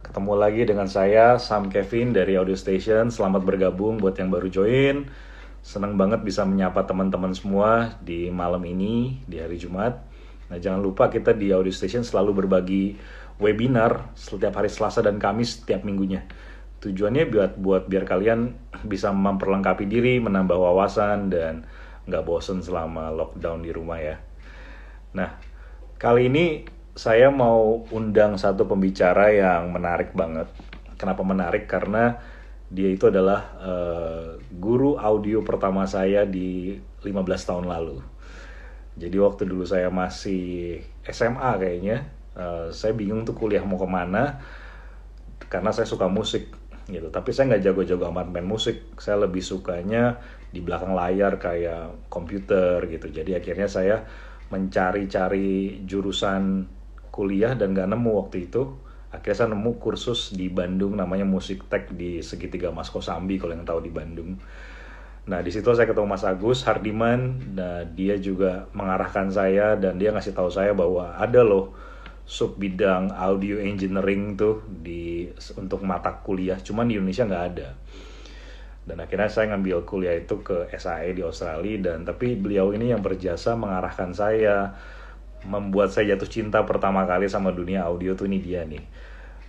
Ketemu lagi dengan saya, Sam Kevin dari Audio Station. Selamat bergabung buat yang baru join. Senang banget bisa menyapa teman-teman semua di malam ini, di hari Jumat. Nah, jangan lupa kita di Audio Station selalu berbagi webinar setiap hari Selasa dan Kamis setiap minggunya. Tujuannya buat biar kalian bisa memperlengkapi diri, menambah wawasan, dan nggak bosen selama lockdown di rumah ya. Nah, kali ini saya mau undang satu pembicara yang menarik banget. Kenapa menarik? Karena dia itu adalah guru audio pertama saya di 15 tahun lalu. Jadi waktu dulu saya masih SMA kayaknya, saya bingung tuh kuliah mau kemana, karena saya suka musik gitu. Tapi saya nggak jago-jago amat main musik. Saya lebih sukanya di belakang layar kayak komputer gitu. Jadi akhirnya saya mencari-cari jurusan kuliah dan nggak nemu waktu itu. Akhirnya saya nemu kursus di Bandung namanya Musik Tech di Segitiga Mas Kosambi kalau yang tahu di Bandung. Nah, di situ saya ketemu Mas Agus Hardiman. Nah, dia juga mengarahkan saya dan dia ngasih tahu saya bahwa ada loh sub bidang audio engineering tuh untuk mata kuliah, cuman di Indonesia nggak ada. Dan akhirnya saya ngambil kuliah itu ke SAE di Australia, dan tapi beliau ini yang berjasa mengarahkan saya, membuat saya jatuh cinta pertama kali sama dunia audio tuh ini dia nih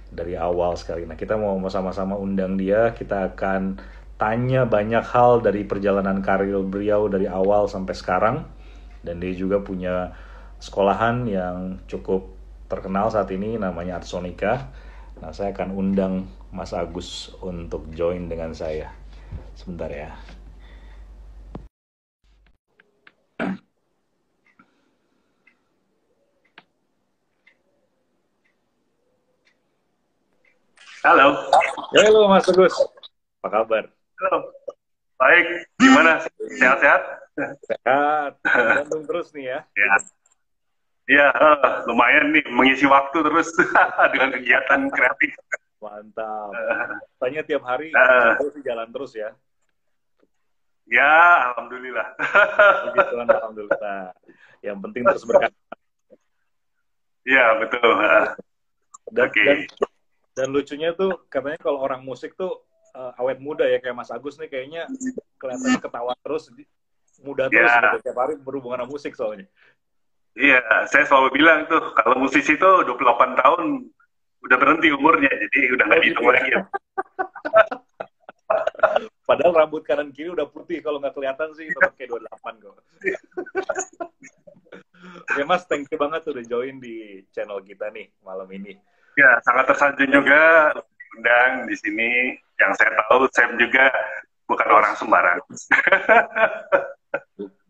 dari awal sekali. Nah, kita mau sama-sama undang dia, kita akan tanya banyak hal dari perjalanan karir beliau dari awal sampai sekarang. Dan dia juga punya sekolahan yang cukup terkenal saat ini namanya Artsonica. Nah, saya akan undang Mas Agus untuk join dengan saya. Sebentar ya. Halo, Halo Mas Agus, apa kabar? halo. Baik, gimana? Sehat-sehat? Sehat, di Bandung terus nih ya. Ya, ya, lumayan nih mengisi waktu terus dengan kegiatan kreatif. Mantap. Eh, Tanya tiap hari eh, jalan sih jalan terus ya. ya, alhamdulillah. Puji Tuhan, alhamdulillah. Yang penting terus berkat. Ya, betul. Dan, Oke. dan dan lucunya tuh katanya kalau orang musik tuh awet muda ya, kayak Mas Agus nih kayaknya kelihatannya ketawa terus, muda terus gitu Ya, tiap hari berhubungan sama musik soalnya. iya, saya selalu bilang tuh kalau musisi tuh 28 tahun udah berhenti umurnya, jadi udah Oh nggak gitu dihitung ya. lagi ya. Padahal rambut kanan kiri udah putih, kalau nggak kelihatan sih tetap kayak 28 kok. Oke Mas, thank you banget udah join di channel kita nih malam ini. Ya, sangat tersanjung juga undang di sini. Yang saya tahu, Sam juga bukan orang sembarangan.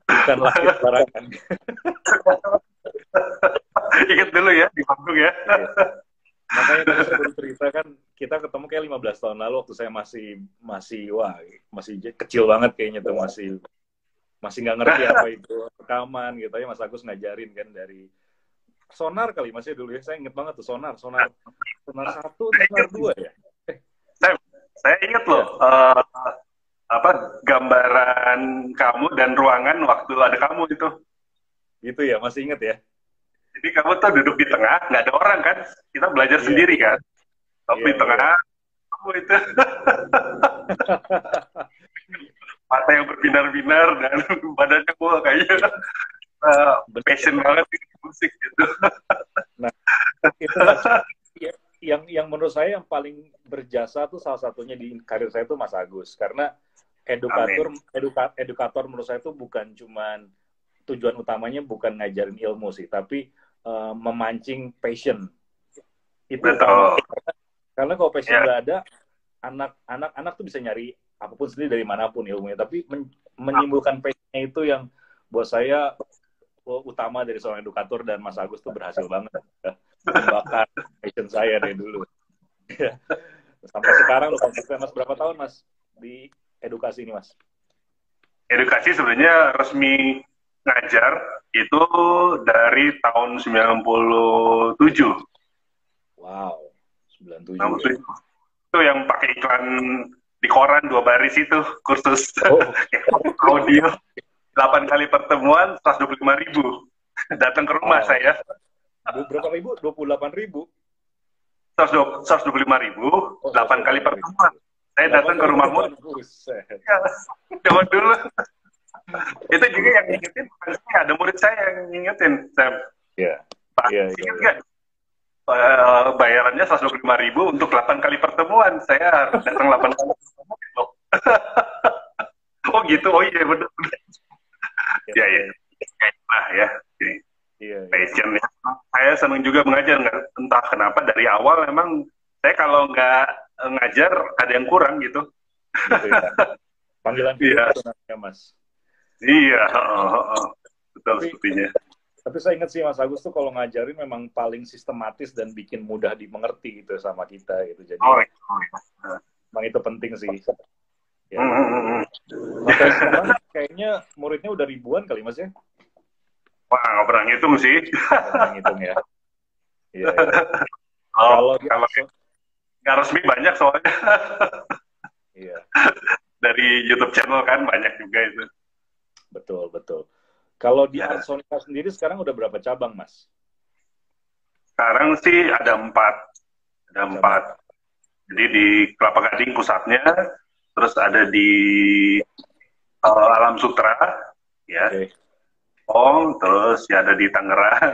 Bukan laki sembarangan. Ingat dulu ya di panggung ya. Iya. Makanya tadi saya baru cerita kan, kita ketemu kayak 15 tahun lalu waktu saya masih kecil banget kayaknya tuh, masih masih nggak ngerti apa itu rekaman gitu ya. Mas Agus ngajarin kan dari sonar kali masih dulu ya. Saya inget banget tuh sonar sonar sonar satu Saya sonar ingat, dua ya. Sam, saya ingat loh Iya apa gambaran kamu dan ruangan waktu ada kamu itu. gitu ya, masih inget ya. Jadi kamu tuh duduk di tengah, nggak ada orang kan? Kita belajar Iya sendiri kan? Tapi iya di iya. tengah kamu itu mata yang berbinar-binar dan badannya gua kayaknya Bener. passion banget di musik gitu. Nah itu Mas, ya, yang menurut saya yang paling berjasa tuh salah satunya di karir saya tuh Mas Agus, karena Amin. edukator menurut saya tuh bukan cuman tujuan utamanya bukan ngajarin ilmu sih, tapi memancing passion itu utama. Betul. Karena kalau passion Ya, nggak ada, anak tuh bisa nyari apapun sendiri dari manapun ilmunya, tapi menyimpulkan passionnya itu yang buat saya utama dari seorang edukator, dan Mas Agus tuh berhasil banget ya, membakar passion saya dari dulu. Sampai sekarang udah konsisten Mas, berapa tahun Mas di edukasi ini Mas? edukasi sebenarnya resmi ngajar itu dari tahun 97. Wow, 97 ya. 97. Itu yang pakai iklan di koran 2 baris itu, kursus Oh, audio 8 kali pertemuan 125.000. Datang ke rumah wow. saya. Berapa ribu? 28.000. 125.000, Oh, 8 kali 125.000. pertemuan. Saya datang ke rumahmu. Buset. Ya, zaman dulu. Itu juga yang ngingetin, bukan saya, ada murid saya yang ngingetin, Sam. Iya. Pak, Iya, iya, ingat iya. nggak? Bayarannya 125.000 untuk 8 kali pertemuan. Saya harus datang 8 kali pertemuan loh. Oh gitu, oh iya benar. Ya ya, kayaknya ya. Jadi, Iya, iya. passion ya. Saya senang juga mengajar, entah kenapa dari awal memang saya kalau nggak ngajar ada yang kurang gitu. Gitu ya. Panggilan hidup Iya, itu namanya, Mas. iya, betul Tapi sepertinya. Tapi saya ingat sih Mas Agus tuh kalau ngajarin memang paling sistematis dan bikin mudah dimengerti gitu sama kita gitu. Jadi Oh, iya. memang itu penting sih. Ya. Hmm. Sampai sekarang kayaknya muridnya udah ribuan kali Mas ya? Wah, nggak pernah ngitung sih. Nggak pernah ngitung ya. Iya, iya. Oh, Kalau kalau nggak resmi banyak soalnya. iya, Dari YouTube channel kan banyak juga itu. betul, betul. Kalau di Ya. Arsonica sendiri sekarang udah berapa cabang, Mas? Sekarang sih ada 4. Ada 4. Jadi di Kelapa Gading pusatnya, terus ada di Alam Sutra, ya. Oke. Terus ya ada di Tangerang,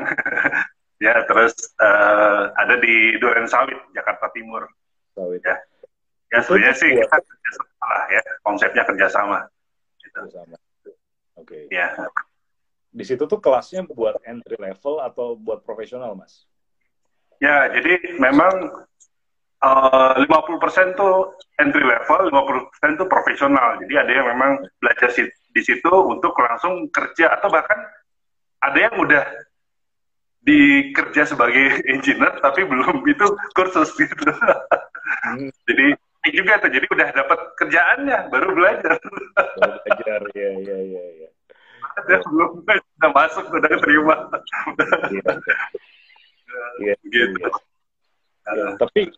ya. Terus ada di Durensawit, Jakarta Timur. Sawit. Ya, ya sebenarnya sih kita kerjasama lah ya, konsepnya kerjasama. Gitu. Sama. Oke. Ya. Di situ tuh kelasnya buat entry level atau buat profesional, Mas? Ya, jadi memang 50% tuh entry level, 50% tuh profesional. Jadi ada yang memang belajar di situ untuk langsung kerja, atau bahkan ada yang udah dikerja sebagai engineer tapi belum itu kursus gitu. Jadi ini juga tuh, jadi udah dapat kerjaannya baru belajar. Baru belajar, ya. Ada belum udah masuk, udah terima. Iya, Gitu. Ya, tapi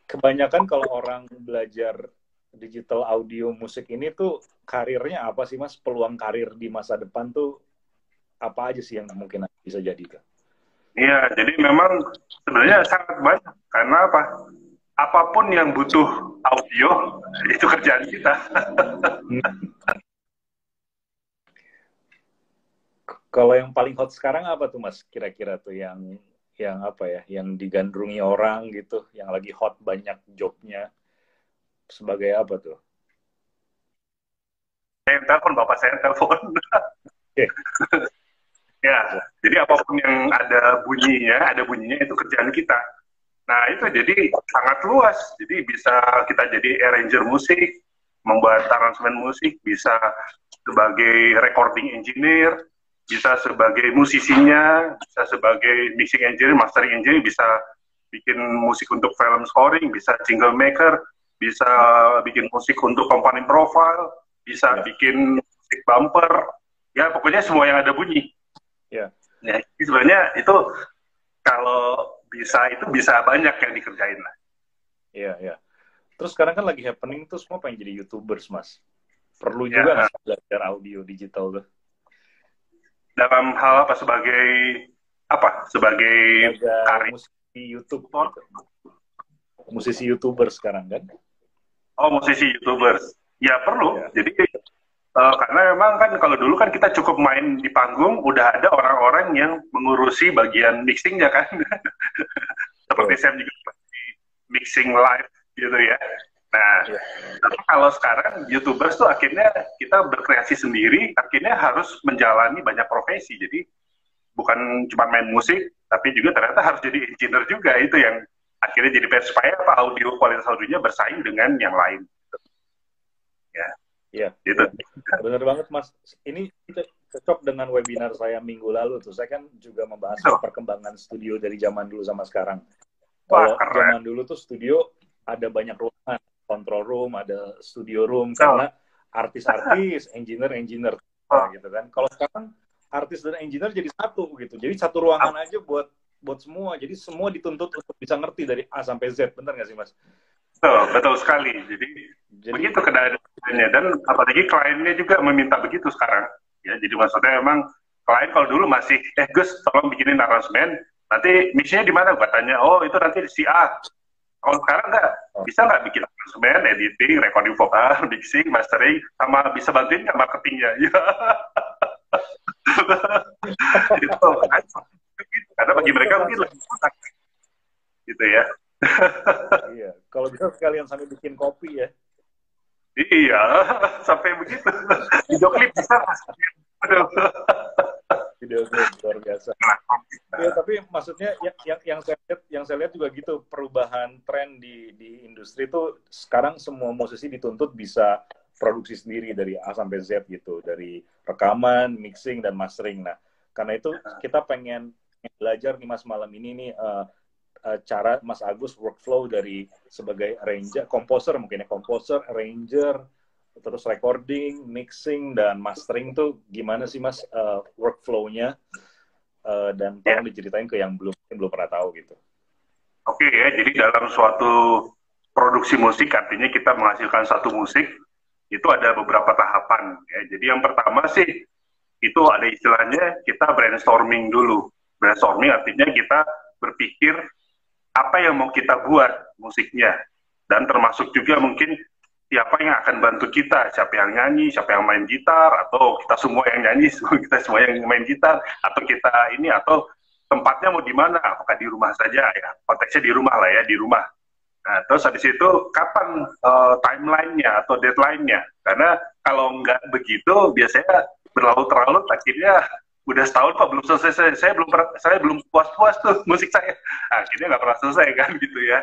kebanyakan kalau orang belajar digital audio musik ini tuh karirnya apa sih Mas? Peluang karir di masa depan tuh apa aja sih yang mungkin bisa jadi Kak? Iya, jadi memang sebenarnya sangat banyak. Karena apa? Apapun yang butuh audio, itu kerjaan kita. Kalau yang paling hot sekarang apa tuh Mas? Kira-kira tuh yang apa ya? Yang digandrungi orang gitu, yang lagi hot banyak jobnya sebagai apa tuh? Saya yang telepon, bapak saya yang telepon. Oke. Ya, jadi apapun yang ada bunyinya itu kerjaan kita. Nah, itu jadi sangat luas. Jadi bisa kita jadi arranger musik, membuat aransemen musik, bisa sebagai recording engineer, bisa sebagai musisinya, bisa sebagai mixing engineer, mastering engineer, bisa bikin musik untuk film scoring, bisa jingle maker, bisa bikin musik untuk company profile, bisa bikin musik bumper, ya pokoknya semua yang ada bunyi. Ya. Ya, sebenarnya itu kalau itu bisa banyak yang dikerjain lah. Iya. Terus sekarang kan lagi happening tuh semua pengen jadi YouTubers, Mas. Perlu juga nggak belajar audio digital tuh? Dalam hal apa? Sebagai musisi YouTube. Gitu. Musisi YouTuber sekarang kan? Oh, musisi YouTubers. Ya perlu. Ya. Jadi karena memang kan kalau dulu kan kita cukup main di panggung, udah ada orang-orang yang mengurusi bagian mixingnya kan. Seperti saya juga mixing live gitu ya. Nah, tapi kalau sekarang YouTubers tuh akhirnya kita berkreasi sendiri, akhirnya harus menjalani banyak profesi. Jadi bukan cuma main musik, tapi juga ternyata harus jadi engineer juga. Itu yang akhirnya jadi PR supaya kualitas audionya bersaing dengan yang lain. Ya. Iya, gitu. Benar banget Mas. Ini cocok dengan webinar saya minggu lalu tuh. Saya kan juga membahas perkembangan studio dari zaman dulu sama sekarang. Kalau zaman dulu tuh studio ada banyak ruangan, control room, ada studio room, karena artis-artis, engineer gitu kan. Kalau sekarang artis dan engineer jadi satu gitu. Jadi satu ruangan aja buat semua. Jadi semua dituntut untuk bisa ngerti dari A sampai Z. Benar nggak sih Mas? Betul sekali. Jadi begitu keadaannya, dan apalagi kliennya juga meminta begitu sekarang. Ya, jadi maksudnya memang klien kalau dulu masih, Gus, tolong bikinin aransemen, nanti mixnya di mana? Gua tanya, oh itu nanti di si A. Kalau sekarang nggak, bisa nggak bikin aransemen, editing, recording vokal, mixing, mastering, sama bisa bantuin nggak marketingnya? Ya. Itu, karena bagi mereka mungkin lebih mudah, gitu ya. Iya, kalau bisa sekalian sampai bikin kopi ya. Iya, sampai begitu. Video klip bisa nggak? Aduh. Video klip luar biasa. Ya, tapi maksudnya yang saya lihat juga gitu, perubahan tren di industri itu sekarang semua musisi dituntut bisa produksi sendiri dari A sampai Z gitu, dari rekaman, mixing dan mastering. Nah, karena itu kita pengen belajar nih Mas malam ini nih cara Mas Agus workflow dari sebagai arranger, komposer mungkin ya, komposer, arranger, terus recording, mixing dan mastering tuh gimana sih Mas workflow-nya? Dan tolong diceritain ke yang belum pernah tahu gitu. Oke ya, jadi dalam suatu produksi musik artinya kita menghasilkan satu musik itu ada beberapa tahapan ya. Jadi yang pertama sih itu ada istilahnya kita brainstorming dulu. Brainstorming artinya kita berpikir apa yang mau kita buat musiknya, dan termasuk juga mungkin siapa yang akan bantu kita, siapa yang nyanyi, siapa yang main gitar, atau kita semua yang nyanyi, kita semua yang main gitar, atau kita ini, atau tempatnya mau di mana, apakah di rumah saja ya, konteksnya di rumah lah ya, di rumah. Nah, terus habis itu kapan timeline-nya atau deadline-nya, karena kalau nggak begitu biasanya berlarut-larut akhirnya udah setahun kok belum selesai, saya belum puas-puas tuh musik saya, akhirnya nggak pernah selesai kan gitu ya.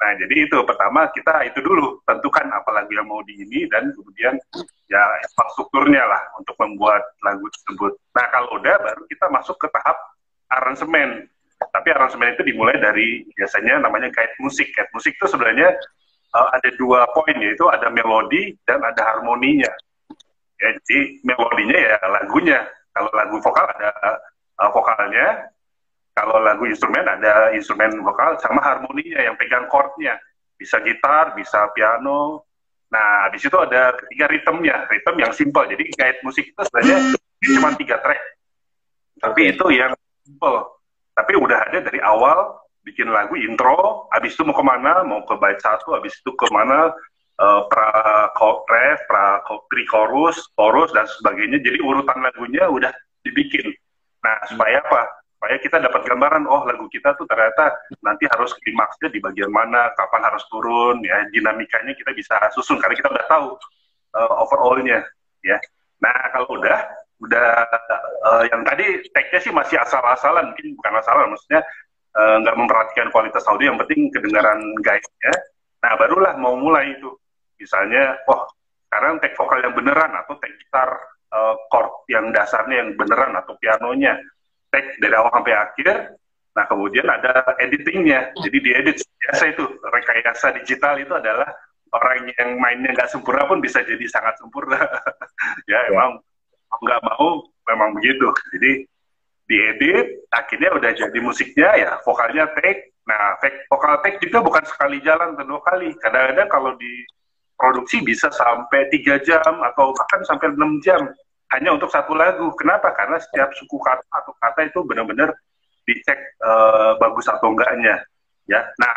Nah, jadi itu pertama kita itu dulu tentukan apa lagu yang mau di ini, dan kemudian ya infrastrukturnya lah untuk membuat lagu tersebut. Nah, kalau udah baru kita masuk ke tahap aransemen. Tapi aransemen itu dimulai dari biasanya namanya guide musik. Guide musik itu sebenarnya ada dua poin, yaitu ada melodi dan ada harmoninya. Ya, jadi melodinya ya lagunya. Kalau lagu vokal ada vokalnya. Kalau lagu instrumen ada instrumen vokal sama harmoninya yang pegang chordnya. Bisa gitar, bisa piano. Nah, habis itu ada ketiga ritmenya, ritm yang simple. Jadi guide musik itu sebenarnya cuma 3 track. Tapi itu yang simple. Tapi udah ada dari awal bikin lagu intro, habis itu mau kemana, mau ke bait 1, habis itu kemana, ref, pre-chorus, chorus, dan sebagainya. Jadi urutan lagunya udah dibikin. Nah, supaya apa? Supaya kita dapat gambaran, oh lagu kita tuh ternyata nanti harus klimaksnya di bagian mana, kapan harus turun, ya dinamikanya kita bisa susun karena kita udah tahu overall-nya, ya. Nah kalau udah yang tadi tag-nya sih masih asal-asalan, mungkin bukan asalan, maksudnya nggak memperhatikan kualitas audio, yang penting kedengaran guide-nya. Nah barulah mau mulai itu, misalnya, oh sekarang tag vokal yang beneran atau tag gitar chord yang dasarnya yang beneran atau pianonya. Tag dari awal sampai akhir. Nah kemudian ada editingnya, jadi diedit. Biasa itu rekayasa digital itu adalah orang yang mainnya nggak sempurna pun bisa jadi sangat sempurna. Ya emang nggak mau memang begitu. Jadi diedit, akhirnya udah jadi musiknya ya vokalnya tag. Nah vokal tag juga bukan sekali jalan atau 2 kali. Kadang-kadang kalau di produksi bisa sampai 3 jam atau bahkan sampai 6 jam. Hanya untuk satu lagu. Kenapa? Karena setiap suku kata atau kata itu benar-benar dicek bagus atau enggaknya. Ya, nah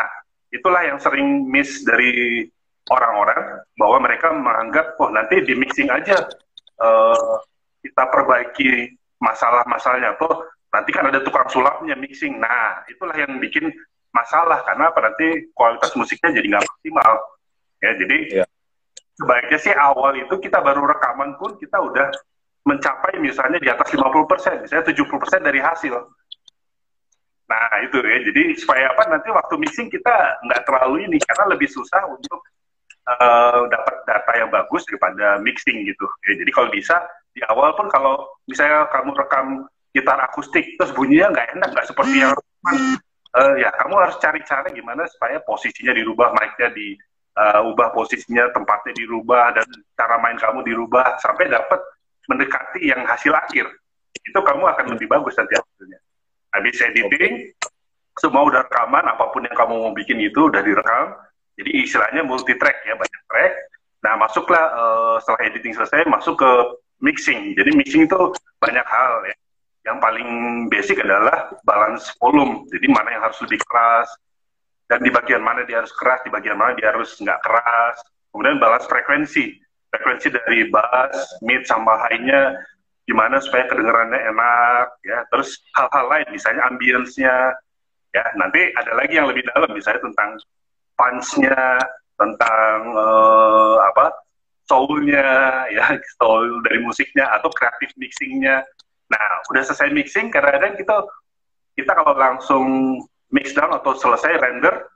itulah yang sering miss dari orang-orang, bahwa mereka menganggap, oh nanti di mixing aja kita perbaiki masalah-masalahnya. Tuh nanti kan ada tukang sulapnya mixing. Nah itulah yang bikin masalah, karena nanti kualitas musiknya jadi nggak maksimal. Ya, jadi sebaiknya sih awal itu kita baru rekaman pun kita udah mencapai misalnya di atas 50%, misalnya 70% dari hasil. Nah itu ya, jadi supaya apa, nanti waktu mixing kita nggak terlalu ini, karena lebih susah untuk dapat data yang bagus daripada mixing gitu. Ya, jadi kalau bisa di awal pun, kalau misalnya kamu rekam gitar akustik terus bunyinya nggak enak, nggak seperti yang ya kamu harus cari cara gimana supaya posisinya dirubah, mic-nya diubah posisinya, tempatnya dirubah, dan cara main kamu dirubah sampai dapat mendekati yang hasil akhir. Itu kamu akan lebih bagus nanti hasilnya. Habis editing, semua udah rekaman, apapun yang kamu mau bikin itu udah direkam. Jadi istilahnya multi track ya, banyak track. Nah masuklah setelah editing selesai, masuk ke mixing. Jadi mixing itu banyak hal ya. yang paling basic adalah balance volume. Jadi mana yang harus lebih keras, dan di bagian mana dia harus keras, di bagian mana dia harus nggak keras. Kemudian balance frekuensi dari bass, mid, sama high-nya, gimana supaya kedengarannya enak, ya. Terus hal-hal lain, misalnya ambience-nya, ya. Nanti ada lagi yang lebih dalam, misalnya tentang punch-nya, tentang soul-nya, ya, soul dari musiknya, atau kreatif mixing-nya. Nah, udah selesai mixing, kadang-kadang kita kalau langsung mix down atau selesai render,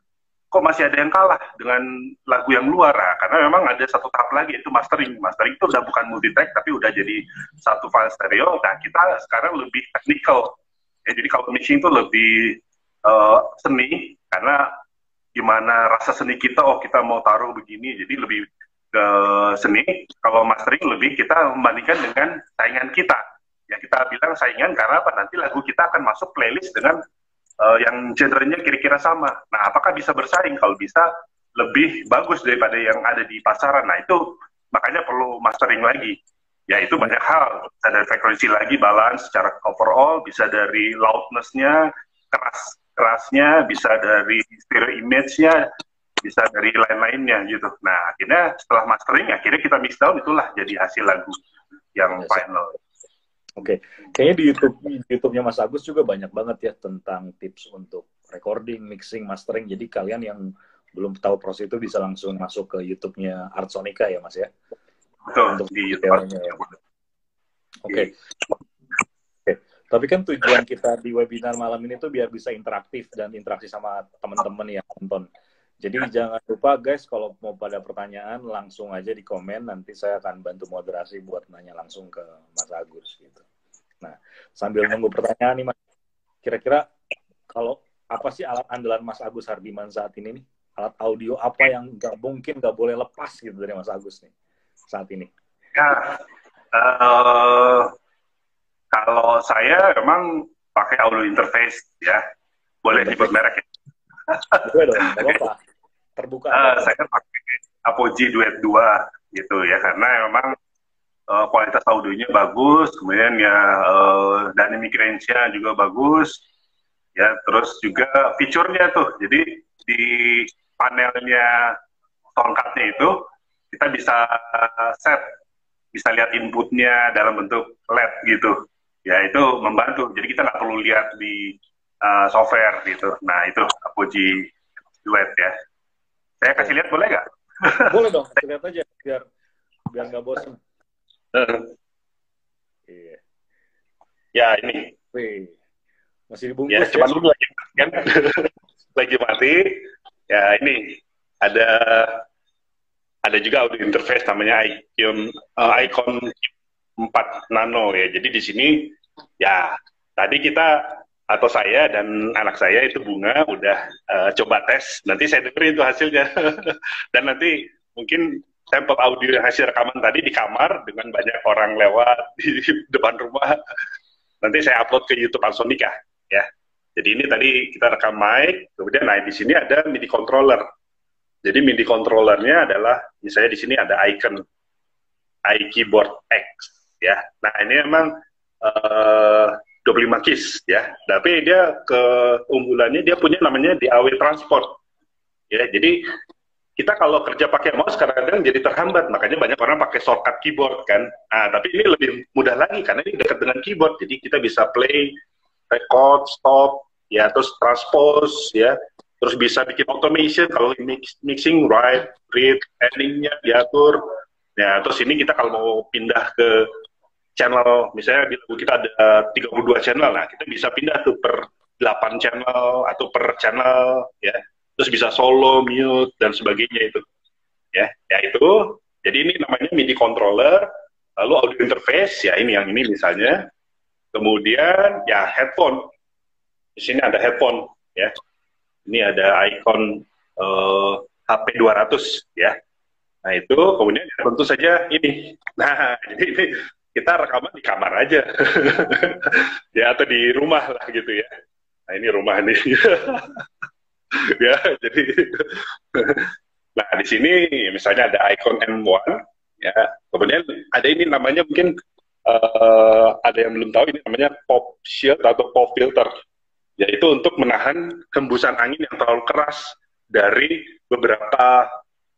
kok masih ada yang kalah dengan lagu yang luar, nah, karena memang ada satu tahap lagi, itu mastering. Mastering itu udah bukan multi-track, tapi udah jadi satu file stereo. Nah, kita sekarang lebih technical. Ya, jadi kalau mixing itu lebih seni, karena gimana rasa seni kita, oh kita mau taruh begini, jadi lebih ke seni. Kalau mastering lebih kita membandingkan dengan saingan kita. Ya, kita bilang saingan karena apa? Nanti lagu kita akan masuk playlist dengan yang genrenya kira-kira sama. Nah, apakah bisa bersaing? Kalau bisa, lebih bagus daripada yang ada di pasaran. Nah, itu makanya perlu mastering lagi. Ya, itu banyak hal. Bisa dari frekuensi lagi, balance secara overall, bisa dari loudness-nya, kerasnya, bisa dari stereo image-nya, bisa dari lain-lainnya gitu. Nah, akhirnya setelah mastering, akhirnya kita mix down, itulah jadi hasil lagu yang final. Oke, kayaknya di YouTube-nya Mas Agus juga banyak banget ya tentang tips untuk recording, mixing, mastering. Jadi kalian yang belum tahu proses itu bisa langsung masuk ke YouTube-nya Artsonica ya, Mas ya? Betul, untuk di YouTube. Ya. Oke. Tapi kan tujuan kita di webinar malam ini tuh biar bisa interaktif dan interaksi sama teman-teman yang nonton. Jadi jangan lupa guys, kalau mau pada pertanyaan langsung aja di komen, nanti saya akan bantu moderasi buat nanya langsung ke Mas Agus gitu. Nah, sambil nunggu pertanyaan nih Mas, kira-kira kalau apa sih alat andalan Mas Agus Hardiman saat ini nih? Alat audio apa yang nggak boleh lepas gitu dari Mas Agus nih saat ini? Ya, kalau saya memang pakai audio interface ya, boleh disebut merek ya. Boleh dong, nggak apa-apa. Terbuka. Saya pakai Apogee Duet 2 gitu ya, karena memang kualitas audionya bagus, kemudian ya dynamic range-nya juga bagus, ya, terus juga fiturnya tuh, jadi di panelnya soundcard-nya itu kita bisa set, bisa lihat inputnya dalam bentuk LED gitu, ya itu membantu, jadi kita nggak perlu lihat di software gitu. Nah itu Apogee Duet ya. Saya kasih lihat boleh nggak? Boleh dong, lihat aja biar nggak bosan. Iya. Ya ini. Wih. Masih dibungkus ya. Coba dulu lagi kan. Lagi mati. Ya ini ada juga audio interface namanya Icon 4 Nano ya. Jadi di sini ya tadi atau saya dan anak saya itu Bunga udah coba tes, nanti saya dengerin itu hasilnya. Dan nanti mungkin sampel audio hasil rekaman tadi di kamar dengan banyak orang lewat di depan rumah, nanti saya upload ke YouTube Artsonica ya. Jadi ini tadi kita rekam mic, kemudian di sini ada MIDI controller. Jadi MIDI controllernya adalah misalnya di sini ada icon iKeyboard X ya. Nah ini memang 25 keys ya, tapi dia keunggulannya dia punya namanya DAW transport ya. Jadi kita kalau kerja pakai mouse kadang-kadang jadi terhambat, makanya banyak orang pakai shortcut keyboard kan. Nah, tapi ini lebih mudah lagi karena ini dekat dengan keyboard, jadi kita bisa play, record, stop ya, terus transpose ya, terus bisa bikin automation kalau mixing, write, read, endingnya diatur ya. Terus ini kita kalau mau pindah ke channel, misalnya di lagu kita ada 32 channel, nah kita bisa pindah tuh per 8 channel atau per channel ya, terus bisa solo, mute dan sebagainya itu ya. Itu jadi ini namanya MIDI controller, lalu audio interface ya, ini yang ini misalnya, kemudian ya headphone, di sini ada headphone ya, ini ada icon HP 200 ya. Nah itu kemudian ya, tentu saja ini, nah jadi ini kita rekaman di kamar aja ya, atau di rumah lah gitu ya. Nah ini rumah nih ya, jadi nah di sini misalnya ada icon M1 ya, kemudian ada ini namanya mungkin ada yang belum tahu, ini namanya pop shield atau pop filter, yaitu untuk menahan hembusan angin yang terlalu keras dari beberapa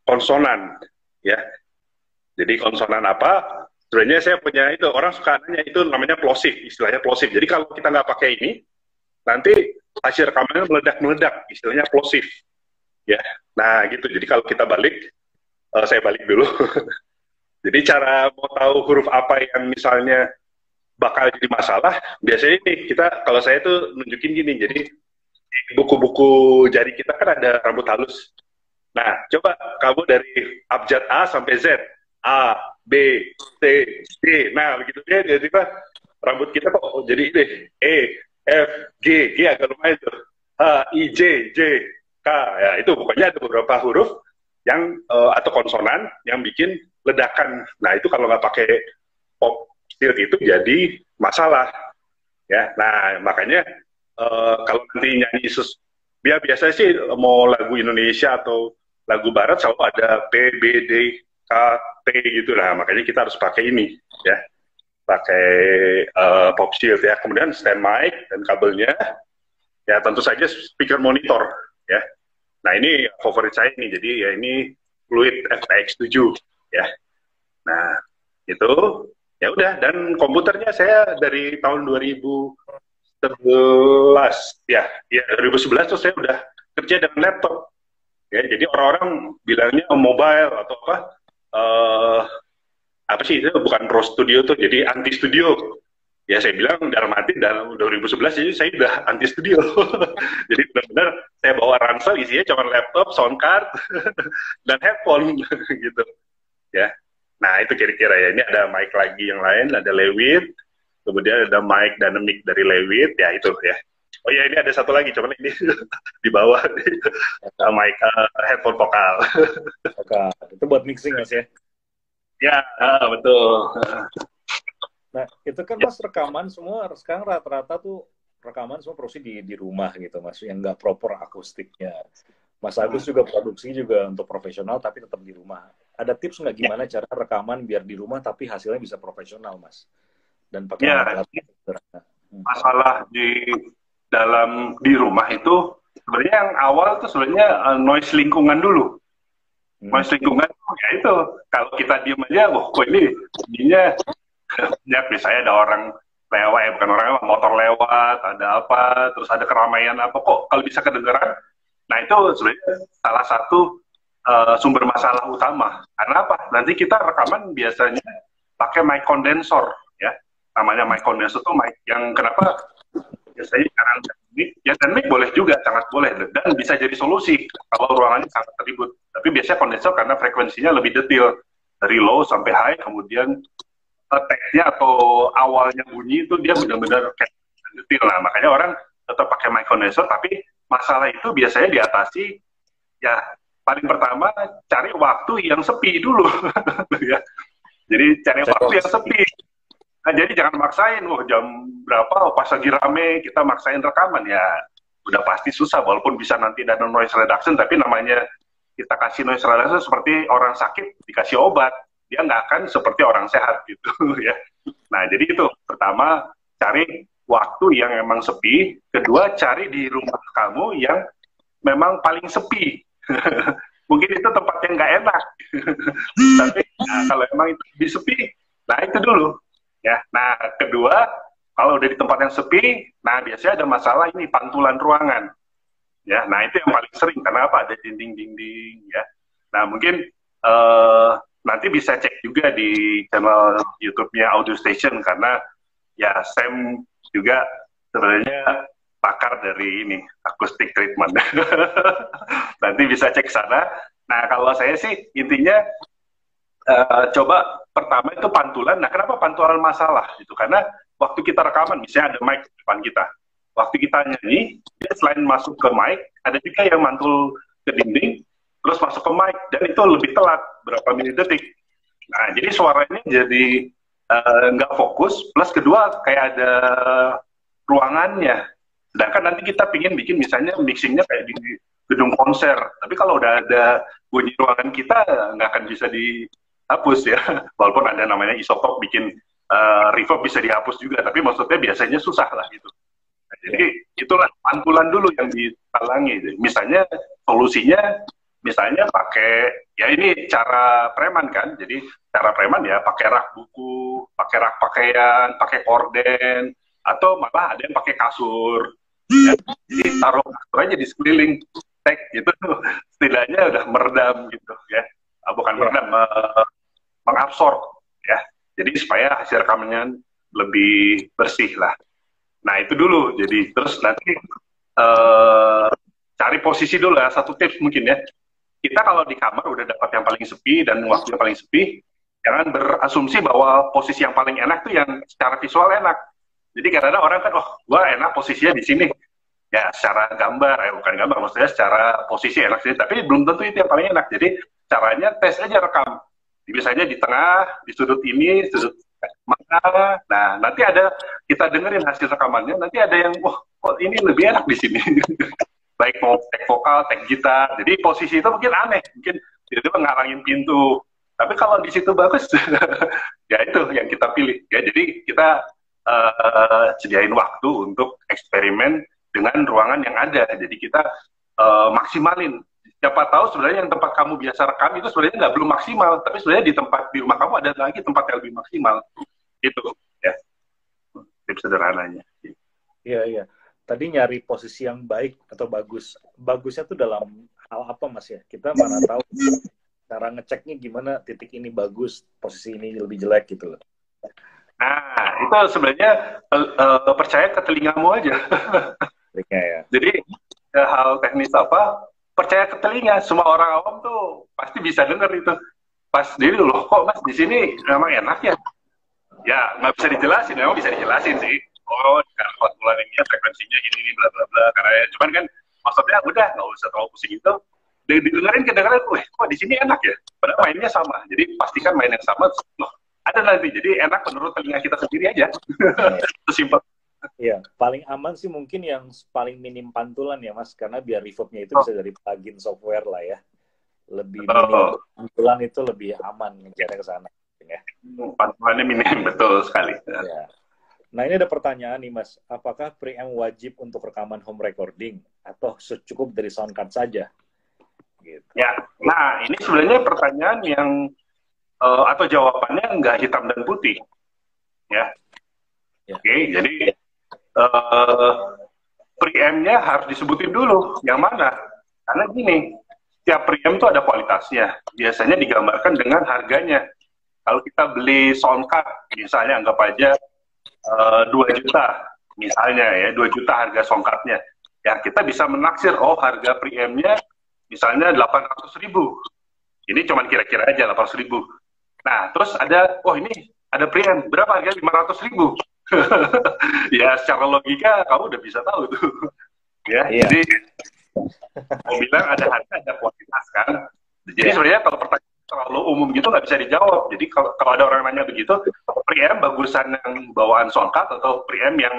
konsonan, ya. Jadi konsonan apa? Sebenarnya saya punya itu, orang suka nanya, itu namanya plosive, istilahnya plosive. Jadi kalau kita nggak pakai ini, nanti hasil rekamannya meledak-meledak, istilahnya plosive, ya. Nah gitu. Jadi kalau kita balik, saya balik dulu. Jadi cara mau tahu huruf apa yang misalnya bakal jadi masalah, biasanya ini kita, kalau saya tuh nunjukin gini, jadi buku-buku jari kita kan ada rambut halus. Nah, coba kamu dari abjad A sampai Z, A, B, C, D. Nah, begitu dia, tiba-tiba rambut kita kok jadi ini, E, F, G agak lumayan tuh, H, I, J, K. Ya, itu pokoknya ada beberapa huruf yang atau konsonan yang bikin ledakan. Nah, itu kalau nggak pakai pop shield itu jadi masalah. Ya, nah makanya kalau nanti nyanyi biasanya sih mau lagu Indonesia atau lagu Barat selalu ada P, B, D, K, T gitu lah. Makanya kita harus pakai ini, ya, pakai pop shield ya. Kemudian stand mic dan kabelnya, ya tentu saja speaker monitor, ya. Nah ini favorit saya nih, jadi ya ini Fluid FX7, ya. Nah itu ya udah, dan komputernya saya dari tahun 2011 ya 2011 tuh saya udah kerja dengan laptop, ya. Jadi orang-orang bilangnya mobile atau apa sih, itu bukan pro studio tuh, jadi anti studio. Ya saya bilang dalam arti dalam 2011 jadi saya udah anti studio. Jadi benar-benar saya bawa ransel isinya cuma laptop, sound card dan headphone gitu, ya. Nah itu kira-kira ya. Ini ada mic lagi yang lain, ada Lewitt, kemudian ada mic dynamic dari Lewitt, ya itu ya. Oh ya, ini ada satu lagi, cuman ini di bawah mic headphone vokal. Oke, itu buat mixing Mas ya? Ya, betul. Nah, itu kan Mas rekaman semua, sekarang rata-rata tuh rekaman semua produksi di rumah gitu Mas, yang nggak proper akustiknya. Mas Agus juga produksi juga untuk profesional tapi tetap di rumah. Ada tips nggak gimana cara rekaman biar di rumah tapi hasilnya bisa profesional Mas? Dan pakai alat sederhana. Masalah di rumah itu sebenarnya yang awal tuh sebenarnya noise lingkungan dulu. Noise lingkungan ya itu, kalau kita diem aja, wah kok ini bunyinya ya, misalnya ada orang lewat, ya bukan orang lewat, motor lewat, ada apa, terus ada keramaian apa, kok kalau bisa kedengeran. Nah itu sebenarnya salah satu sumber masalah utama. Karena apa? Nanti kita rekaman biasanya pakai mic condenser, ya. Namanya mic condenser itu mic yang kenapa biasanya sekarang ya, dan mic boleh juga, sangat boleh, dan bisa jadi solusi kalau ruangannya sangat ribut. Tapi biasanya kondenser karena frekuensinya lebih detail, dari low sampai high, kemudian teksnya atau awalnya bunyi itu dia benar-benar detail. Nah, makanya orang tetap pakai mic condenser, tapi masalah itu biasanya diatasi ya paling pertama cari waktu yang sepi dulu. Ya. Jadi cari waktu yang sepi. Nah, jadi jangan maksain, jam berapa pas lagi rame kita maksain rekaman, ya udah pasti susah, walaupun bisa nanti ada noise reduction, tapi namanya kita kasih noise reduction seperti orang sakit dikasih obat, dia nggak akan seperti orang sehat gitu ya. Nah jadi itu pertama, cari waktu yang emang sepi. Kedua, cari di rumah kamu yang memang paling sepi. Mungkin itu tempat yang nggak enak, tapi nah, kalau emang itu lebih sepi, nah itu dulu ya. Nah kedua, kalau udah di tempat yang sepi, nah biasanya ada masalah ini pantulan ruangan ya. Nah itu yang paling sering, karena apa, ada dinding-dinding ya. Nah mungkin nanti bisa cek juga di channel YouTube-nya Audio Station, karena ya Sam juga sebenarnya pakar dari ini acoustic treatment. Nanti bisa cek sana. Nah kalau saya sih intinya coba pertama itu pantulan. Nah kenapa pantulan masalah itu? Karena waktu kita rekaman, misalnya ada mic di depan kita, waktu kita nyanyi, dia selain masuk ke mic, ada juga yang mantul ke dinding, terus masuk ke mic, dan itu lebih telat, berapa menit detik. Nah, jadi suaranya jadi nggak fokus, plus kedua kayak ada ruangannya. Sedangkan nanti kita pingin bikin misalnya mixingnya kayak di gedung konser, tapi kalau udah ada bunyi ruangan kita, nggak akan bisa dihapus ya, walaupun ada namanya isotop bikin reverb bisa dihapus juga, tapi maksudnya biasanya susah lah gitu. Nah, jadi itulah pantulan dulu yang ditalangi. Misalnya solusinya, misalnya pakai, ya ini cara preman kan, jadi cara preman ya pakai rak buku, pakai rak pakaian, pakai korden, atau malah ada yang pakai kasur. Ya. Jadi taruh kasur aja di sekeliling tek gitu, setidaknya udah meredam gitu ya. Bukan meredam, mengabsorb ya. Jadi supaya hasil rekamannya lebih bersih lah. Nah itu dulu. Jadi terus nanti cari posisi dulu ya. Satu tips mungkin ya. Kita kalau di kamar udah dapat yang paling sepi dan waktu yang paling sepi, jangan berasumsi bahwa posisi yang paling enak tuh yang secara visual enak. Jadi kadang-kadang orang kan, oh gua enak posisinya di sini. Ya secara gambar, bukan gambar, maksudnya secara posisi enak sih. Tapi belum tentu itu yang paling enak. Jadi caranya tes aja rekam. Biasanya di tengah, di sudut ini, sudut mana. Nah, nanti ada, kita dengerin hasil rekamannya, nanti ada yang, wah, kok ini lebih enak di sini. Baik mau tek vokal, tek gitar. Jadi posisi itu mungkin aneh, mungkin tiba-tiba ngalangin pintu. Tapi kalau di situ bagus, ya itu yang kita pilih. Ya, jadi kita sediain waktu untuk eksperimen dengan ruangan yang ada. Jadi kita maksimalin. Siapa tahu sebenarnya yang tempat kamu biasa rekam itu sebenarnya nggak belum maksimal, tapi sebenarnya di rumah kamu ada lagi tempat yang lebih maksimal. Itu ya tips sederhananya. Iya, iya. Tadi nyari posisi yang baik atau bagus. Bagusnya tuh dalam hal apa, Mas ya? Kita mana tahu cara ngeceknya gimana, titik ini bagus, posisi ini lebih jelek gitu loh. Nah, itu sebenarnya percaya ke telingamu aja. Ya. Jadi hal teknis apa, percaya ke telinga. Semua orang awam tuh pasti bisa denger itu. Pas diri loh, kok Mas di sini memang enak ya? Ya nggak bisa dijelasin, memang bisa dijelasin sih. Oh, karena pantulan ini frekuensinya ini bla bla bla. Karena cuman kan maksudnya udah nggak usah terlalu pusing itu. Didengerin kedengeran, kok di sini enak ya? Padahal mainnya sama. Jadi pastikan main yang sama. Loh, ada nanti. Jadi enak menurut telinga kita sendiri aja. Itu simpel. Iya, paling aman sih mungkin yang paling minim pantulan ya Mas, karena biar reverb-nya itu bisa dari plugin software lah ya. Lebih minim pantulan itu lebih aman ngejarnya ke sana. Ya. Pantulannya minim, betul sekali. Ya. Nah ini ada pertanyaan nih Mas, apakah preamp wajib untuk rekaman home recording atau cukup dari sound card saja? Gitu. Ya, nah ini sebenarnya pertanyaan yang atau jawabannya nggak hitam dan putih, ya. Oke, jadi preamp-nya harus disebutin dulu yang mana, karena gini, setiap preamp itu ada kualitasnya, biasanya digambarkan dengan harganya. Kalau kita beli sound card, misalnya anggap aja 2 juta, misalnya ya, 2 juta harga sound card-nya, ya kita bisa menaksir, oh harga preamp-nya misalnya 800.000, ini cuman kira-kira aja 800.000. Nah, terus ada, oh ini ada preamp, berapa harga? 500.000. Ya, secara logika kamu udah bisa tahu tuh. Ya, jadi mau bilang ada harga, ada kualitas kan. Jadi sebenarnya kalau pertanyaan terlalu umum gitu nggak bisa dijawab. Jadi kalau ada orang nanya begitu, preamp bagusan yang bawaan soundcard atau preamp yang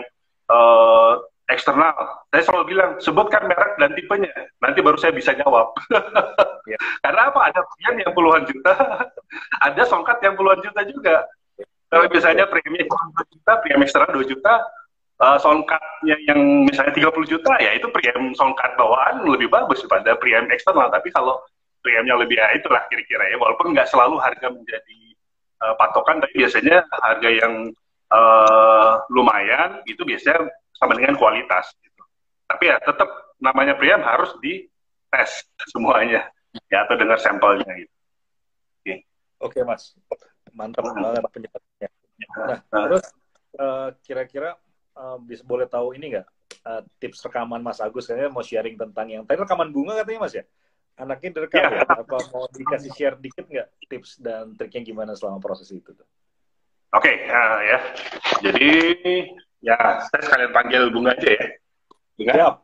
eksternal. Saya selalu bilang, sebutkan merek dan tipenya. Nanti baru saya bisa jawab. Karena apa? Ada preamp yang puluhan juta, ada soundcard yang puluhan juta juga. Kalau misalnya preamp-nya 2 juta, preamp eksternal 2 juta, soundcard-nya yang misalnya 30 juta, ya itu preamp soundcard bawaan lebih bagus daripada preamp eksternal. Tapi kalau preamp-nya lebih, ya itulah kira-kira ya. Walaupun nggak selalu harga menjadi patokan, tapi biasanya harga yang lumayan, itu biasanya sama dengan kualitas. Gitu. Tapi ya tetap namanya preamp harus dites semuanya, ya atau dengar sampelnya gitu. Oke Mas, mantap banget penjelasannya. Nah, terus kira-kira bisa boleh tahu ini nggak tips rekaman Mas Agus? Kayaknya mau sharing tentang yang tadi rekaman bunga katanya Mas ya? Anaknya direkam ya? Apa mau dikasih share dikit nggak tips dan triknya gimana selama proses itu tuh? Oke, ya. Jadi ya saya sekalian panggil bunga aja ya. Bunga? Siap.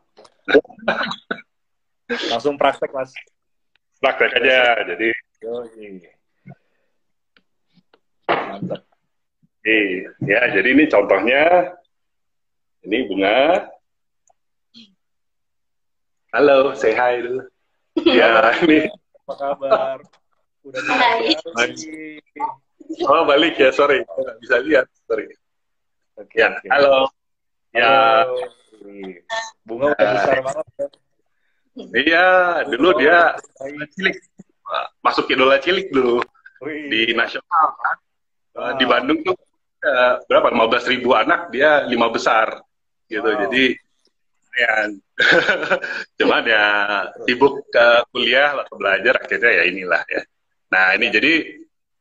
Langsung praktek Mas. Praktek aja. Jadi. Mantap. Ya, jadi ini contohnya. Ini bunga. Halo, say hi dulu. Ya, ini. Apa kabar? Udah lagi. Oh, balik ya, sorry. Nggak bisa lihat, sorry. Oke, Ya, oke. halo. Ya, Halo. Wih, bunga udah besar banget ya. iya, dulu dia idola cilik. Masuk idola cilik dulu di Wih, nasional. Di wow, Bandung tuh berapa? 15.000 anak, dia 5 besar gitu. Jadi wow. ya, cuman ya sibuk ke kuliah atau belajar akhirnya ya inilah ya. Nah ini Ya, jadi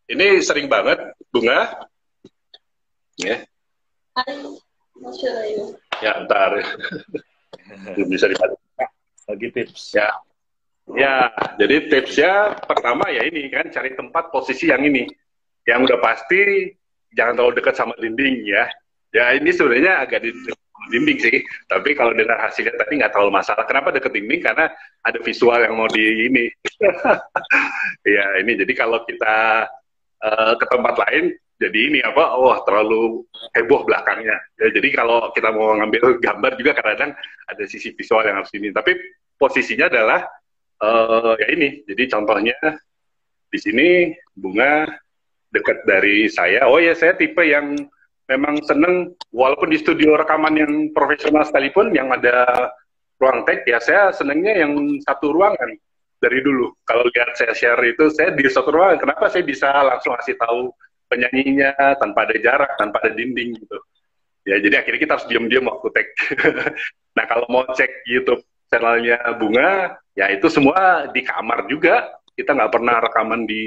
ini sering banget bunga ya. Ya ntar belum bisa dibantu. bagi tips. Ya, ya. Jadi tipsnya pertama ya ini kan cari tempat posisi yang ini, yang udah pasti jangan terlalu dekat sama dinding ya. Ya ini sebenarnya agak di dinding sih, tapi kalau dengar hasilnya tadi nggak terlalu masalah. Kenapa deket dinding? Karena ada visual yang mau di ini. Ya ini jadi kalau kita ke tempat lain, jadi ini apa? Oh terlalu heboh belakangnya. Ya, jadi kalau kita mau ngambil gambar juga kadang-kadang ada sisi visual yang harus ini. Tapi posisinya adalah ya ini. Jadi contohnya di sini bunga dekat dari saya. Oh ya, saya tipe yang memang seneng, walaupun di studio rekaman yang profesional sekalipun, yang ada ruang take, ya saya senengnya yang satu ruangan dari dulu. Kalau lihat saya share itu, saya di satu ruangan. Kenapa saya bisa langsung kasih tahu penyanyinya tanpa ada jarak, tanpa ada dinding gitu. Ya, jadi akhirnya kita harus diam-diam waktu take. Nah, kalau mau cek YouTube channelnya Bunga, ya itu semua di kamar juga. Kita nggak pernah rekaman di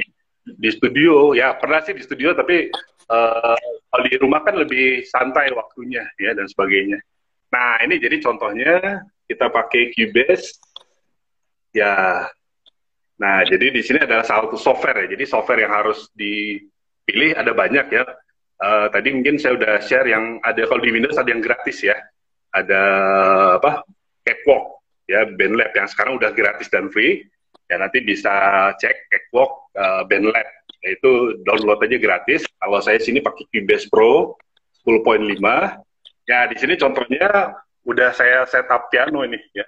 studio. Ya, pernah sih di studio, tapi kalau di rumah kan lebih santai waktunya, ya, dan sebagainya. Nah, ini jadi contohnya kita pakai Cubase. Ya, nah jadi di sini ada salah satu software ya. Jadi software yang harus dipilih ada banyak ya. Tadi mungkin saya udah share yang ada, kalau di Windows ada yang gratis ya. Ada apa? Cakewalk ya, BandLab yang sekarang udah gratis dan free. Ya nanti bisa cek Cakewalk BandLab. Itu download aja gratis. Kalau saya sini pakai Cubase Pro 10.5. Ya di sini contohnya udah saya setup piano ini ya.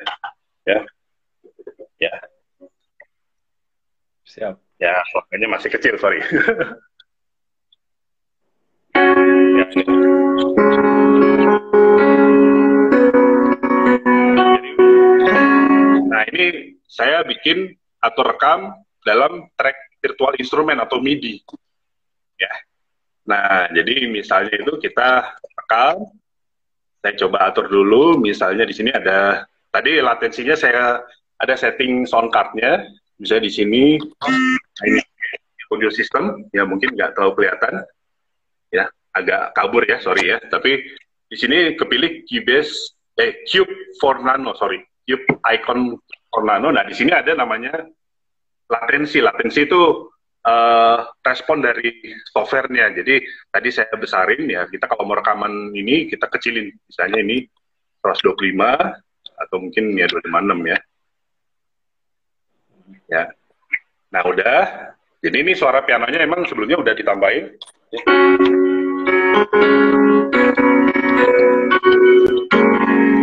Ya, ya, Siap. ya, makanya masih kecil, sorry. Ya, nah ini saya bikin atau rekam dalam track virtual instrumen atau MIDI. Ya. Nah, jadi misalnya itu kita rekam, saya coba atur dulu. Misalnya di sini ada, tadi latensinya saya ada setting sound card-nya. Misalnya di sini, ini audio system, ya mungkin nggak terlalu kelihatan, ya agak kabur ya, sorry ya. Tapi di sini kepilih Cubase, Cube for Nano, sorry, Cube icon for Nano. Nah di sini ada namanya latensi. Latensi itu respon dari softwarenya. Jadi tadi saya besarin ya. Kita kalau mau rekaman ini kita kecilin. Misalnya ini 125 atau mungkin ya 256 ya. Ya. Nah udah. Jadi ini suara pianonya emang sebelumnya udah ditambahin.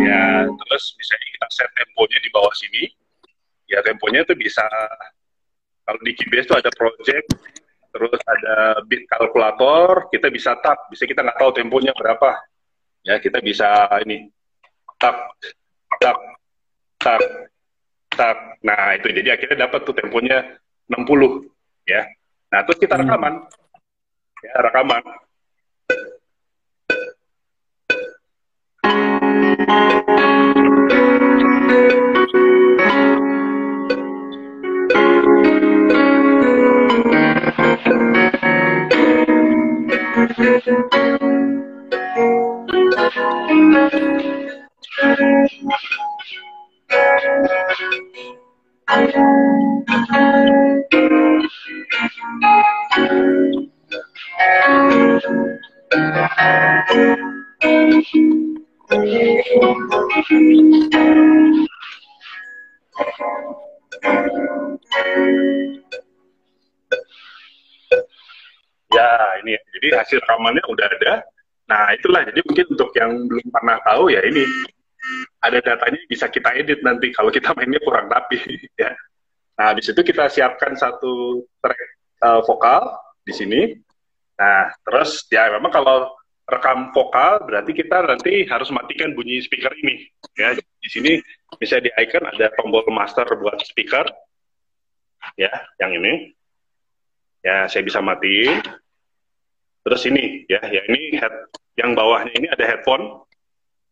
Ya, terus misalnya kita set temponya di bawah sini. Ya temponya itu bisa, kalau di Cubase itu ada project, terus ada beat kalkulator, kita bisa tap, bisa kita nggak tahu temponya berapa. Ya, kita bisa ini, tap, tap, tap, tap. Nah, itu jadi akhirnya dapat tuh temponya 60. Ya. Nah, terus kita rekaman. Ya, rekaman. Ya, ini ya. Jadi hasil rekamannya udah ada. Nah, itulah. Jadi mungkin untuk yang belum pernah tahu ya ini, ada datanya bisa kita edit nanti kalau kita mainnya kurang rapi. Ya. Nah, di situ kita siapkan satu track vokal di sini. Nah, terus ya memang kalau rekam vokal berarti kita nanti harus matikan bunyi speaker ini. Ya, di sini bisa di icon ada tombol master buat speaker. Ya, yang ini. Ya, saya bisa matiin. Terus ini ya, ini yang bawahnya ini ada headphone.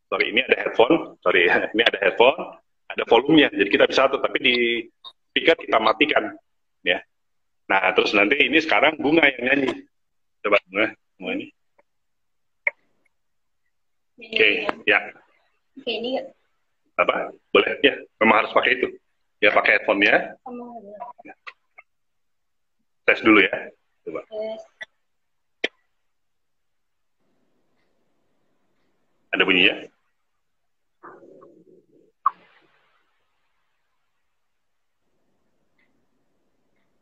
Sorry, ini ada headphone. Sorry, ini ada headphone, ada volumenya. Jadi kita bisa atur, tapi di speaker kita matikan. Ya. Nah, terus nanti ini sekarang Bunga yang nyanyi. Coba Bunga ini. Oke, ya. Oke, ini Apa? Boleh? Ya, memang harus pakai itu. Ya, pakai headphone-nya. Tes dulu ya. Coba. Yes. Ada bunyinya?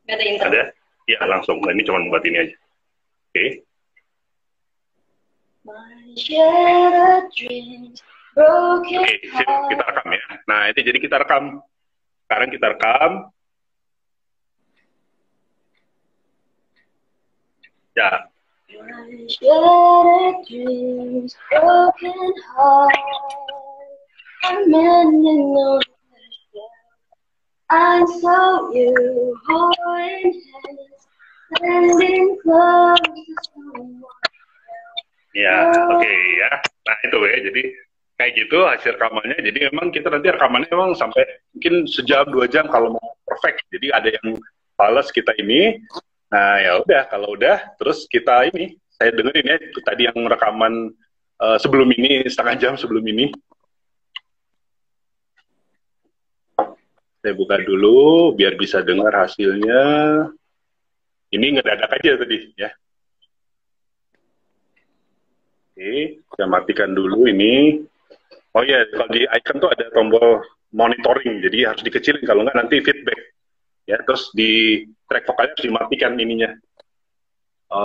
Gak ada intro. Ada? Ya, langsung. Nah, ini cuma buat ini aja. Oke. Oke, sip. Kita rekam ya. Nah, itu jadi kita rekam. Sekarang kita rekam. Ya. I saw you holding hands, standing close to someone. Ya, oke ya. Nah itu ya, jadi kayak gitu hasil rekamannya. Jadi memang kita nanti rekamannya memang sampai mungkin sejam 2 jam kalau mau perfect. Jadi ada yang fales kita ini. Nah ya udah, kalau udah terus kita ini saya dengerin ya tadi yang rekaman sebelum ini, setengah jam sebelum ini. Saya buka dulu biar bisa dengar hasilnya. Ini ngedadak aja tadi ya. Oke, saya matikan dulu ini. Oh iya, kalau di icon tuh ada tombol monitoring, jadi harus dikecilin kalau nggak nanti feedback. Ya, terus di track vokalnya harus dimatikan ininya,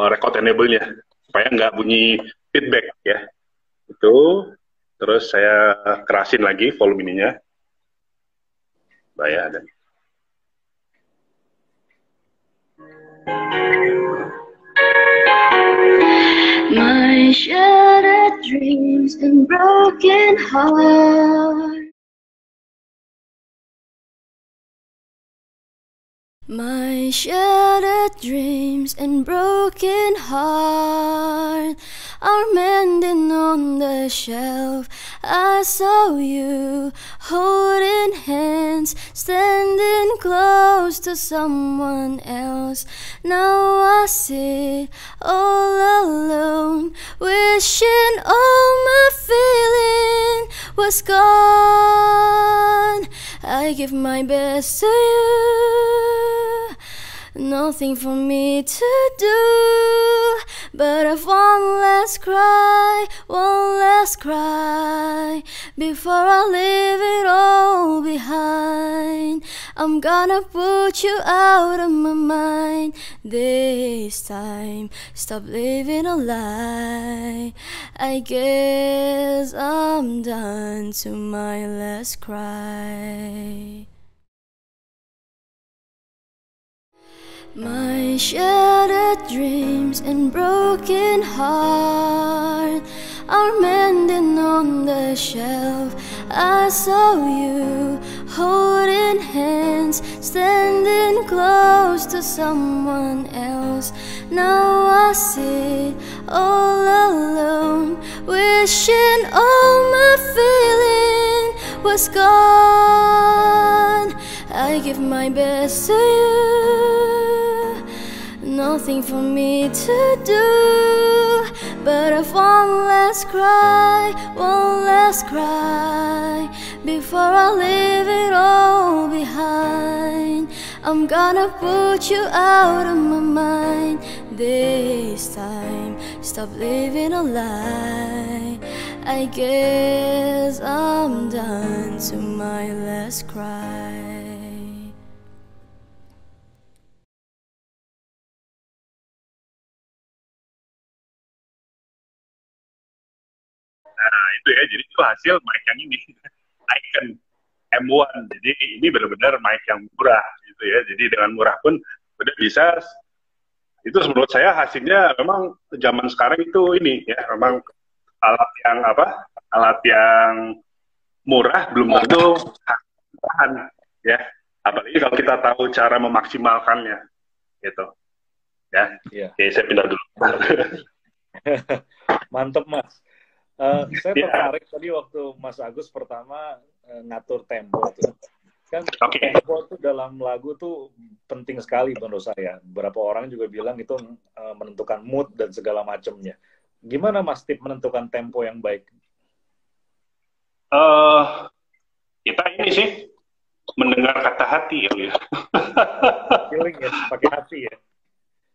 record enable-nya, supaya nggak bunyi feedback ya. Itu, terus saya kerasin lagi volume ininya. Bayar ada. My shattered dreams and broken heart. My shattered dreams and broken heart are mending on the shelf. I saw you holding hands, standing close to someone else. Now I sit all alone, wishing all my feeling was gone. I give my best to you, nothing for me to do, but have one last cry, before I leave it all behind. I'm gonna put you out of my mind this time. Stop living a lie. I guess I'm done to my last cry. My shattered dreams and broken heart are mending on the shelf. I saw you holding hands, standing close to someone else. Now I sit all alone, wishing all my feeling was gone. I give my best to you, nothing for me to do, but have one last cry, before I leave it all behind. I'm gonna put you out of my mind this time. Stop living a lie. I guess I'm done to my last cry. Nah, itu ya, jadi itu hasil mic yang ini, Icon M1. Jadi ini benar-benar mic yang murah gitu ya. Jadi dengan murah pun udah bisa Itu menurut saya hasilnya memang zaman sekarang itu ini ya, memang alat yang murah belum tentu tahan ya, apalagi kalau kita tahu cara memaksimalkannya gitu ya. Oke, saya pindah dulu. Mantep Mas. Saya tertarik tadi waktu Mas Agus pertama ngatur tempo tuh. Kan tempo itu dalam lagu tuh penting sekali menurut saya. Beberapa orang juga bilang itu menentukan mood dan segala macamnya. Gimana Mas tip menentukan tempo yang baik? Kita ini sih mendengar kata hati ya. Feeling ya, pakai hati ya.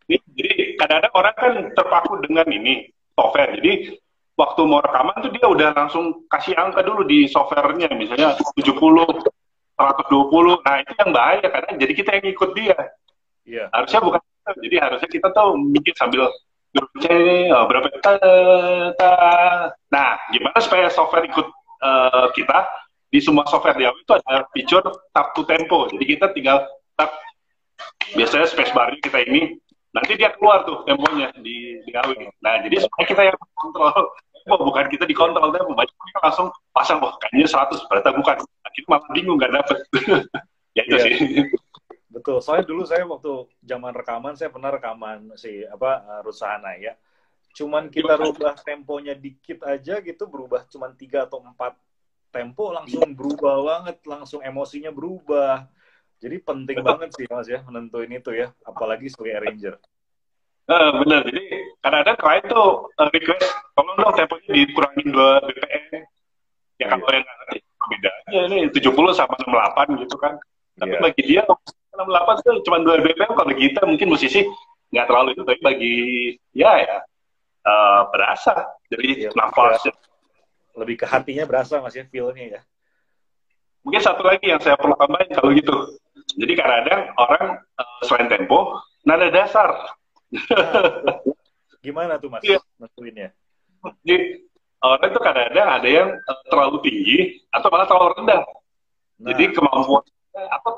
Jadi kadang-kadang orang kan terpaku dengan ini software. Jadi waktu mau rekaman tuh dia udah langsung kasih angka dulu di softwarenya, misalnya 70, 120. Nah itu yang bahaya karena jadi kita yang ikut dia. Yeah. Harusnya bukan itu. Jadi harusnya kita tuh mikir sambil berapa Nah, gimana supaya software ikut kita? Di semua software dia itu ada fitur tap to tempo. Jadi kita tinggal tap, biasanya spacebar kita ini, nanti dia keluar tuh temponya di AW. Nah, jadi supaya kita yang kontrol, bukan kita dikontrol tempo. Banyak orang langsung pasang, kayaknya 100, ternyata bukan. Nah, kita malah bingung, nggak dapet. Ya itu sih. Betul. Soalnya dulu saya waktu zaman rekaman, saya pernah rekaman Rusahana ya. Cuman kita rubah temponya dikit aja gitu, berubah cuman 3 atau 4 tempo, langsung berubah banget, langsung emosinya berubah. Jadi penting banget sih Mas ya, menentuin itu ya, apalagi sebagai arranger. Bener, jadi kadang-kadang klien tuh request, tolong dong temponya dikurangin 2 BPM. Ya kalau yang nggak ngerti, bedanya nih 70 sama 68 gitu kan. Tapi bagi dia 68 tuh cuma 2 BPM, kalau kita mungkin musisi nggak terlalu itu, tapi bagi berasa dari nafasnya. Lebih ke hatinya berasa Mas ya, feel-nya ya. Mungkin satu lagi yang saya perlu tambahin kalau gitu. Jadi kadang-kadang orang selain tempo, nada dasar. Gimana tuh Mas nentuinnya? Jadi orang itu kadang-kadang ada yang terlalu tinggi atau malah terlalu rendah. Jadi kemampuan atau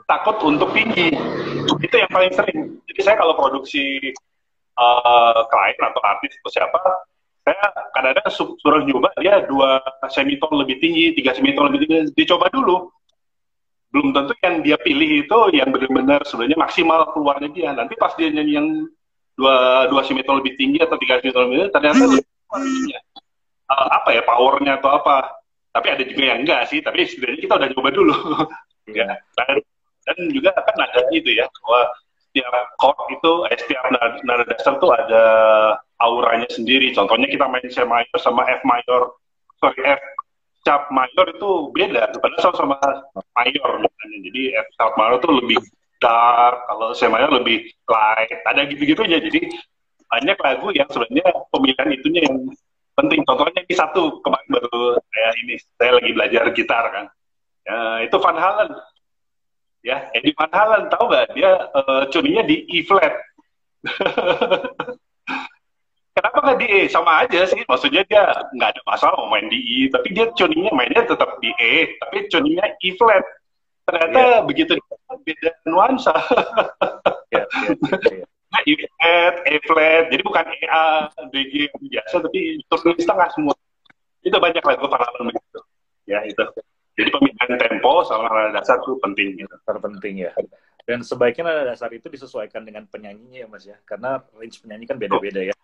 takut untuk tinggi. Itu yang paling sering. Jadi saya kalau produksi klien atau artis atau siapa, saya kadang-kadang suruh nyoba dia 2 semiton lebih tinggi, 3 semiton lebih tinggi, dicoba dulu. Belum tentu yang dia pilih itu yang benar-benar sebenarnya maksimal keluarnya dia. Nanti pas dia nyanyi yang 2 semiton lebih tinggi atau 3 semiton lebih tinggi, ternyata powernya atau apa. Tapi ada juga yang enggak sih, tapi sebenarnya kita udah coba dulu. Ya. Dan juga kan ada itu ya, bahwa setiap chord itu, setiap nada dasar tuh ada auranya sendiri. Contohnya kita main C mayor sama F sharp mayor itu beda, padahal sama mayor misalnya. Jadi F sharp mayor itu lebih dark, kalau C mayor lebih light. Ada gitu-gitunya. Jadi banyak lagu yang sebenarnya pemilihan itunya yang penting. Contohnya ini satu kemarin baru saya lagi belajar gitar kan. Itu Van Halen. Ya, Eddie Van Halen, tahu nggak dia tuningnya di E flat. Kenapa nggak di E? Sama aja sih, maksudnya dia nggak ada masalah mau main di E, tapi dia tuningnya mainnya tetap di E, tapi tuningnya E flat. Ternyata begitu beda nuansa. Nah, E flat, E flat, jadi bukan E A, D G biasa, tapi tuning setengah semua. Itu banyak lagu Van Halen begitu. Ya itu. Jadi pemilihan tempo sama nada dasar itu penting gitu. Terpenting ya. Dan sebaiknya nada dasar itu disesuaikan dengan penyanyinya ya Mas ya. Karena range penyanyi kan beda-beda ya.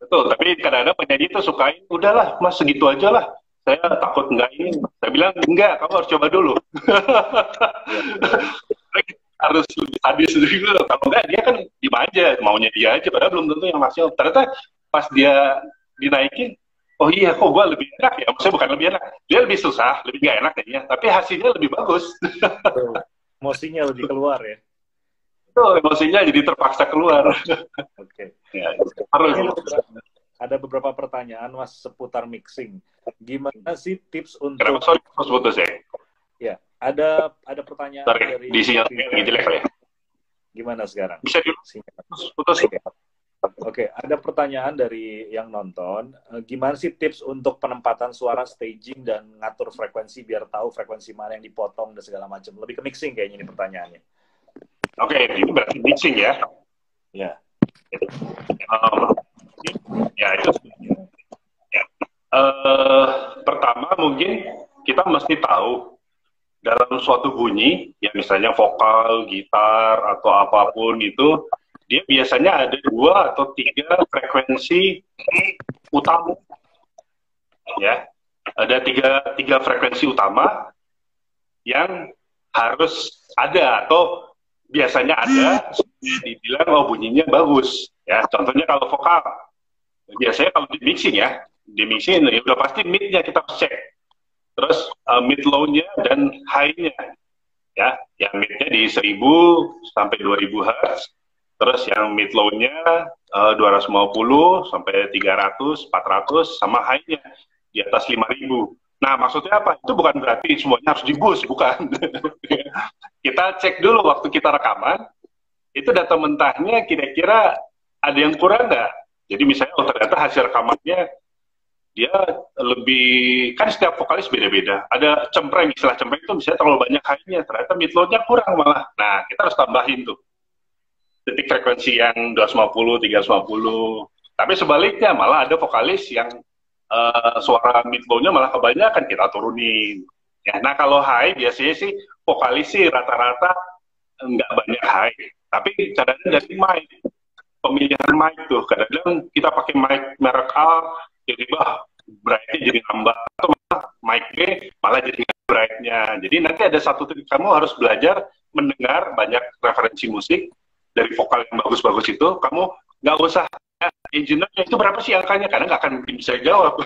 Betul, tapi kadang-kadang penyanyi itu sukain, udahlah Mas segitu aja lah. Saya takut enggak ini. Saya bilang, enggak, kamu harus coba dulu. Harus lebih sadis dulu. Kalau enggak, dia kan diem aja, maunya dia aja. Padahal belum tentu yang maksimal. Ternyata pas dia dinaikin, oh iya, kok gue lebih enak ya? Maksudnya bukan lebih enak. Dia lebih susah, lebih nggak enak kayaknya. Tapi hasilnya lebih bagus. Emosinya lebih keluar ya? Itu emosinya jadi terpaksa keluar. Oke. Ya, ada beberapa pertanyaan Mas seputar mixing. Gimana sih tips untuk... Kenapa sorry, putus ya? Ya, ada pertanyaan dari... Di sinyalnya lagi jelek ya? Gimana sekarang? Bisa putus ya? Oke, ada pertanyaan dari yang nonton. Gimana sih tips untuk penempatan suara, staging, dan ngatur frekuensi biar tahu frekuensi mana yang dipotong dan segala macam? Lebih ke mixing kayaknya ini pertanyaannya. Oke, ini berarti mixing ya. Ya. Ya itu. Ya. Pertama mungkin kita mesti tahu dalam suatu bunyi, ya misalnya vokal, gitar, atau apapun itu, dia biasanya ada 2 atau 3 frekuensi utama. Ya, ada tiga frekuensi utama yang harus ada atau biasanya ada, dibilang oh bunyinya bagus. Ya, contohnya kalau vokal, biasanya kalau di mixing ya udah pasti mid-nya kita harus cek. Terus mid low-nya dan high-nya, ya, yang mid-nya di 1000 sampai 2000 Hz, terus yang mid low-nya 250 sampai 300, 400, sama high-nya di atas 5000. Nah, maksudnya apa? Itu bukan berarti semuanya harus di-boost, bukan. Kita cek dulu waktu kita rekaman, itu data mentahnya kira-kira ada yang kurang nggak? Jadi misalnya, oh ternyata hasil rekamannya dia lebih, kan setiap vokalis beda-beda. Ada cempreng, istilah cempreng itu misalnya terlalu banyak high-nya, ternyata mid low-nya kurang malah. Nah, kita harus tambahin tuh detik frekuensi yang 250, 350. Tapi sebaliknya, malah ada vokalis yang suara mid low-nya malah kebanyakan, kita turunin. Ya, nah kalau high biasanya sih vokalis sih rata-rata nggak banyak high. Tapi kadang-kadang dari mic, pemilihan mic tuh, kadang-kadang kita pakai mic merek A, tiba-tiba bright-nya jadi nambah, atau malah mic B malah jadi bright-nya. Jadi nanti ada satu titik kamu harus belajar mendengar banyak referensi musik dari vokal yang bagus-bagus itu, kamu nggak usah engineer-nya itu berapa sih angkanya, karena nggak akan bisa jawab.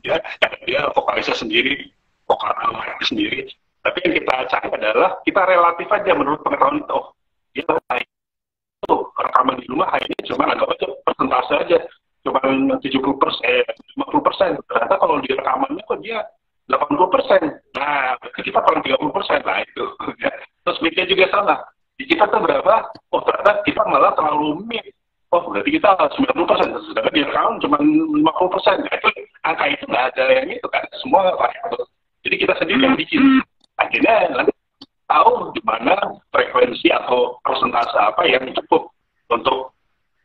Ya, karena dia vokalisnya sendiri, vokal mic sendiri. Tapi yang kita cari adalah kita relatif aja menurut pengetahuan itu. Oh, dia high. Tuh, rekaman di rumah high-nya cuma anggap aja persentase aja. Cuma 70%, 50%. Ternyata kalau di rekamannya kok dia 80%. Nah, berarti kita paling 30%. Nah, itu. Terus mic-nya juga sama. Di kita tuh berapa? Oh, ternyata kita malah terlalu mid. Oh, berarti kita 90%. Sedangkan di rekaman cuma 50%. Nah, itu, angka itu nggak ada yang itu kan. Semua variabel. Jadi kita sendiri yang bikin. Akhirnya nanti tahu di mana frekuensi atau persentase apa yang cukup untuk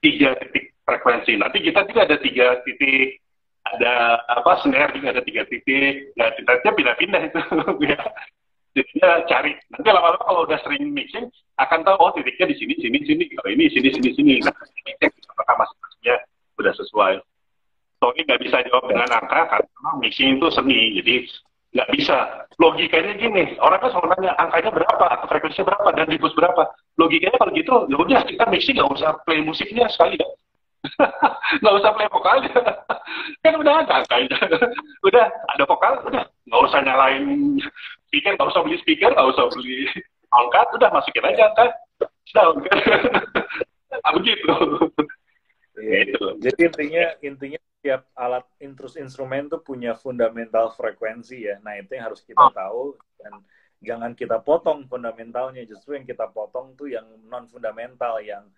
3 titik frekuensi. Nanti kita juga ada 3 titik, ada apa snare juga ada 3 titik. Nah, kita pindah-pindah itu. Jadinya cari. Nanti lama-lama kalau udah sering mixing akan tahu oh titiknya di sini, sini, sini. Kalau ini sini, sini, sini. Nah, ini cek apakah masing-masingnya udah sesuai. Sorry nggak bisa jawab dengan angka karena mixing itu seni. Jadi nggak bisa. Logikanya gini, orang kan selalu nanya angkanya berapa, atau frekuensinya berapa, dan di bus berapa. Logikanya kalau gitu, ya udah kita mixing nggak usah play musiknya sekali ya. Nggak usah play vokalnya. Kan udah ada angkanya. Udah ada vokal, udah nggak usah nyalain speaker, nggak usah beli speaker, nggak usah beli angkat, udah masukin aja angka. Sudah, begitu. Iya. Jadi intinya setiap alat instrumen tuh punya fundamental frekuensi ya. Nah, itu yang harus kita tahu, dan jangan kita potong fundamentalnya. Justru yang kita potong tuh yang non fundamental, yang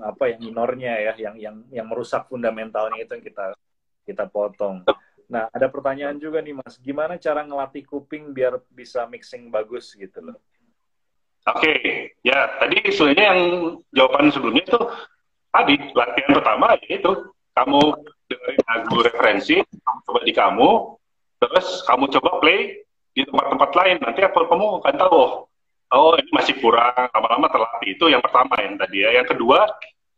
apa, yang minornya ya, yang merusak fundamentalnya itu yang kita potong. Nah, ada pertanyaan juga nih Mas, gimana cara ngelatih kuping biar bisa mixing bagus gitu loh? Oke, ya tadi sebenarnya yang jawaban sebelumnya itu tadi latihan pertama yaitu kamu dengerin lagu referensi, kamu coba di kamu, terus kamu coba play di tempat-tempat lain. Nanti kamu akan tahu, oh ini masih kurang, lama-lama terlatih. Itu yang pertama yang tadi ya. Yang kedua,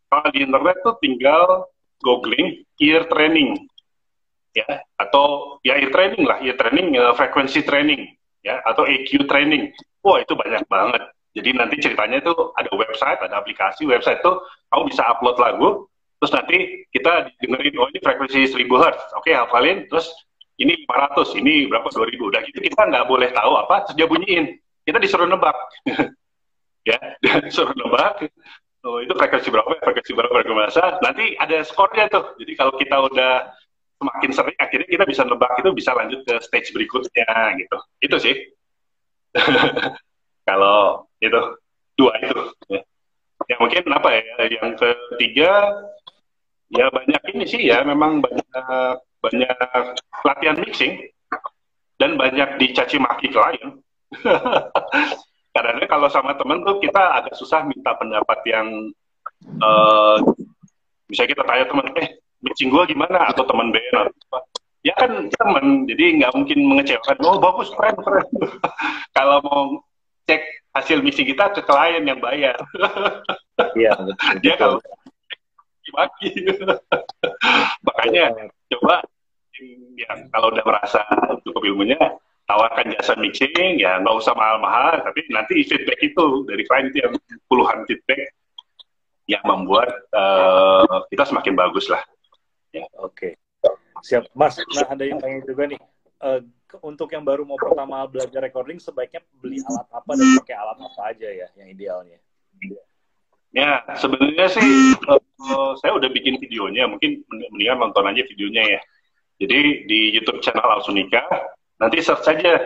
kalau di internet tuh tinggal googling ear training, ya, atau ya ear training lah, ear training, frekuensi training, ya, atau EQ training. Wah itu banyak banget. Jadi nanti ceritanya itu ada website, ada aplikasi. Website itu kamu bisa upload lagu, terus nanti kita dengerin, oh ini frekuensi 1000 Hz, oke hafalin, terus ini 500, ini berapa, 2000, udah gitu kita nggak boleh tahu apa, terus dia bunyiin, kita disuruh nebak. Ya, disuruh nebak, oh itu frekuensi berapa, nanti ada skornya tuh, jadi kalau kita udah semakin sering, akhirnya kita bisa nebak, itu bisa lanjut ke stage berikutnya, gitu. Itu sih. Kalau itu, 2 itu. Ya. Yang mungkin apa ya, yang ketiga, ya banyak ini sih ya, memang banyak latihan mixing dan banyak dicaci maki klien. Karena kalau sama temen tuh kita agak susah minta pendapat yang Bisa kita tanya teman, mixing gue gimana, atau teman band atau apa. Ya kan teman, jadi nggak mungkin mengecewakan. Oh bagus, keren, keren. Kalau mau cek hasil mixing kita ke klien yang bayar. Iya, Dia kalau bagi. Makanya coba ya kalau udah merasa cukup ilmunya, tawarkan jasa mixing, ya nggak usah mahal-mahal, tapi nanti feedback itu dari klien itu yang puluhan feedback yang membuat kita semakin bagus lah. Ya. Oke. Siap, Mas. Nah, ada yang tanya juga nih. Untuk yang baru mau pertama belajar recording, sebaiknya beli alat apa dan pakai alat apa aja ya, yang idealnya? Ya, sebenarnya sih saya udah bikin videonya, mungkin mendingan nonton aja videonya ya. Jadi di YouTube channel Arsonica, nanti search aja.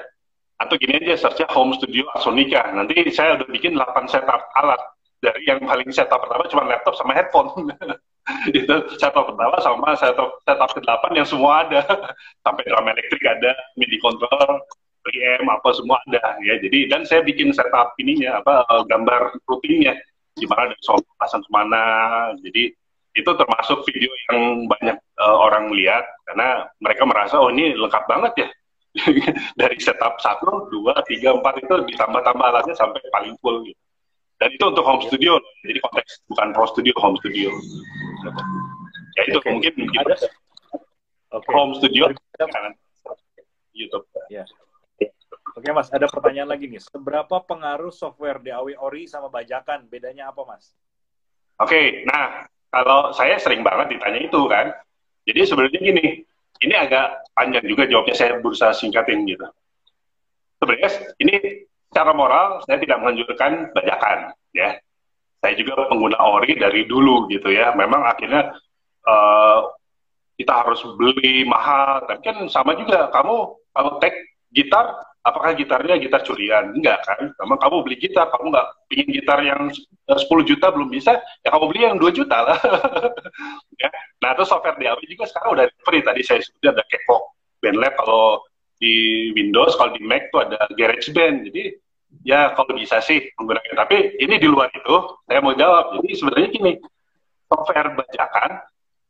Atau gini aja, search-nya Home Studio Arsonica. Nanti saya udah bikin 8 setup alat. Dari yang paling setup pertama cuma laptop sama headphone. Itu setup pertama sama setup ke-8 yang semua ada. Sampai drum elektrik ada, MIDI controller, preamp, apa semua ada. Ya, jadi, dan saya bikin setup ininya, gambar rutinnya. Gimana dari soal pasang kemana. Jadi, itu termasuk video yang banyak orang lihat. Karena mereka merasa, oh ini lengkap banget ya. Dari setup 1, 2, 3, 4 itu ditambah-tambah alatnya sampai paling full gitu. Dan itu untuk home studio, jadi konteks bukan pro studio, home studio. Ya itu mungkin ada. Home studio YouTube. Ya. Oke Mas, ada pertanyaan lagi nih. Seberapa pengaruh software DAW Ori sama bajakan? Bedanya apa Mas? Oke, nah kalau saya sering banget ditanya itu kan. Jadi sebenarnya gini, ini agak panjang juga jawabnya, saya berusaha singkatin gitu. Sebenarnya ini secara moral saya tidak menganjurkan bajakan ya. Saya juga pengguna Ori dari dulu gitu ya. Memang akhirnya kita harus beli mahal. Tapi kan sama juga, kamu kalau tag gitar, apakah gitarnya gitar curian? Enggak kan? Memang kamu beli gitar, kamu nggak ingin gitar yang 10 juta belum bisa, ya kamu beli yang 2 juta lah. Ya. Nah, terus software DAW juga sekarang udah free. Tadi saya sebutnya ada Kekok, BandLab kalau di Windows, kalau di Mac tuh ada GarageBand. Jadi ya kalau bisa sih menggunakan. Tapi ini di luar itu, saya mau jawab. Jadi sebenarnya gini, software bajakan,